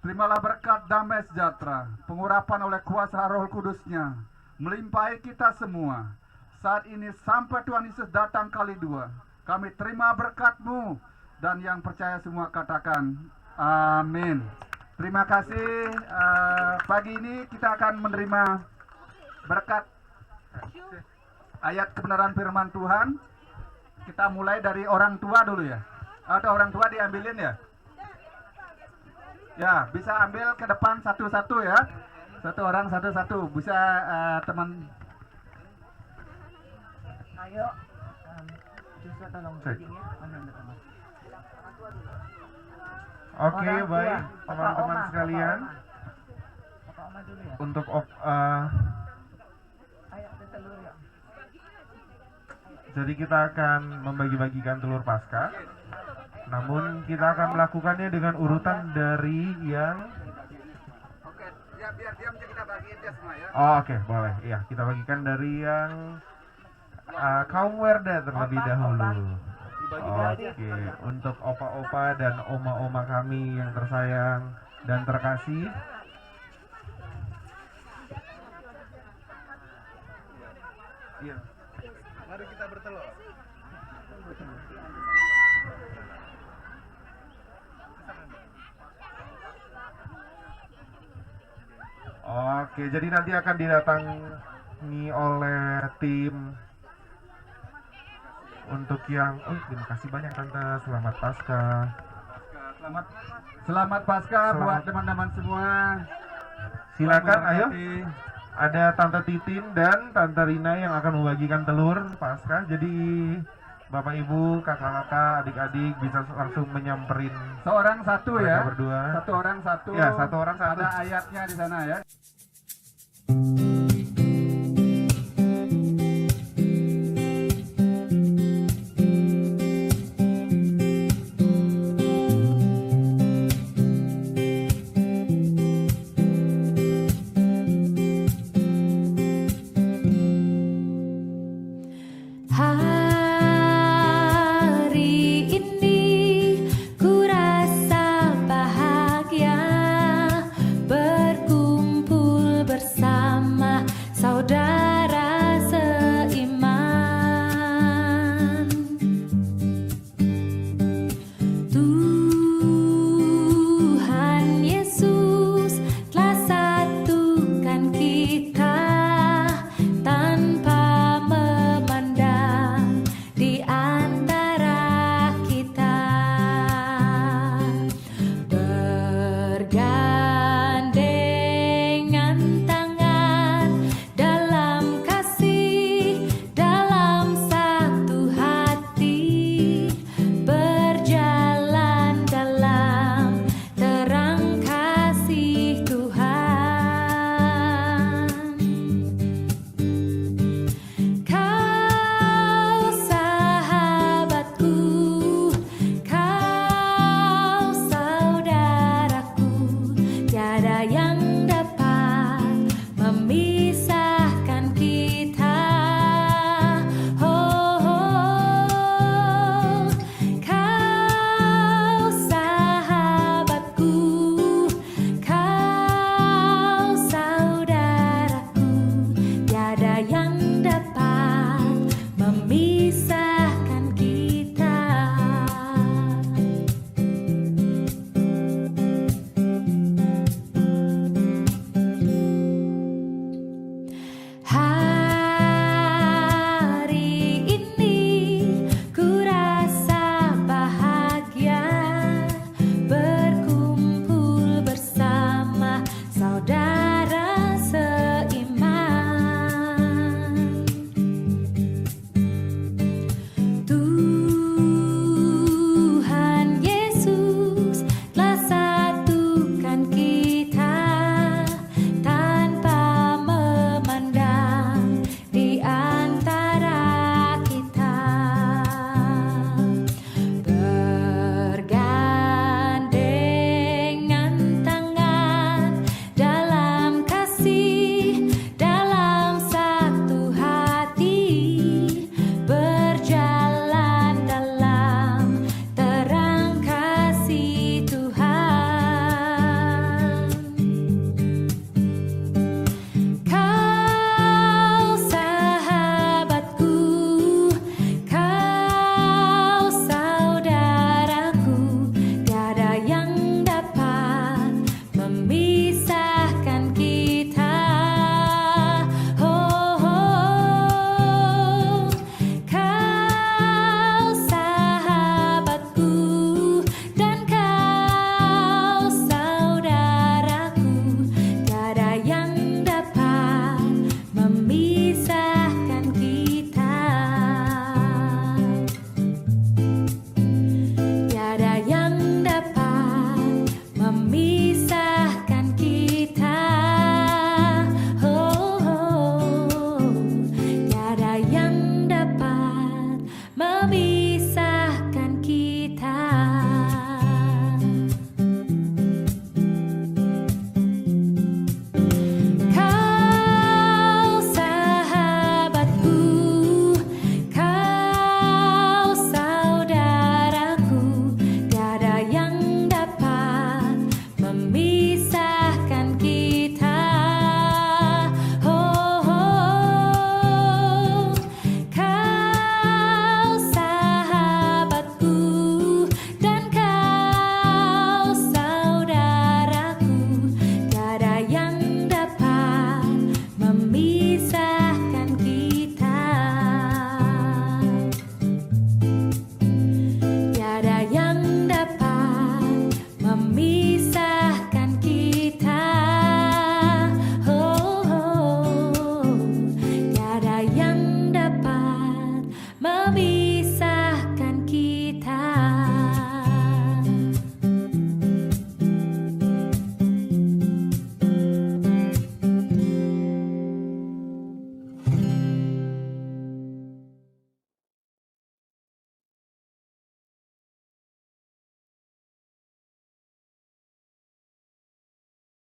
Terimalah berkat damai sejahtera, pengurapan oleh kuasa Roh Kudus-Nya, melimpahi kita semua. Saat ini sampai Tuhan Yesus datang kali dua, kami terima berkat-Mu, dan yang percaya semua katakan amin. Terima kasih. Pagi ini kita akan menerima berkat ayat kebenaran firman Tuhan. Kita mulai dari orang tua dulu ya. Atau orang tua diambilin ya? Ya, bisa ambil ke depan satu-satu ya. Satu orang satu-satu. Bisa teman. Ayo, bisa tolong Cek. ya. Oke, Orang tua. baik Papa teman-teman Oma, sekalian. Papa Oma dulu ya. Untuk Ayo, ada telur ya. jadi kita akan membagi-bagikan telur Paskah. Namun kita akan melakukannya dengan urutan dari yang Oke, ya biar diam aja kita bagiin dia semua ya. Oh, oke, boleh. Iya, kita bagikan dari yang kaum Werda terlebih dahulu. Oke, untuk opa-opa dan oma-oma kami yang tersayang dan terkasih. Iya. Mari Oke, jadi nanti akan didatangi oleh tim untuk yang terima kasih banyak Tante, selamat Paskah. Selamat Paskah buat teman-teman semua. Silakan, ayo. Ada Tante Titin dan Tante Rina yang akan membagikan telur Paskah. Jadi Bapak Ibu, kakak-kakak, adik-adik bisa langsung menyamperin Seorang satu mereka ya. berdua. Satu orang satu. Ya, satu orang satu. Ada ayatnya di sana ya. Hari ini ku rasa bahagia berkumpul bersama kami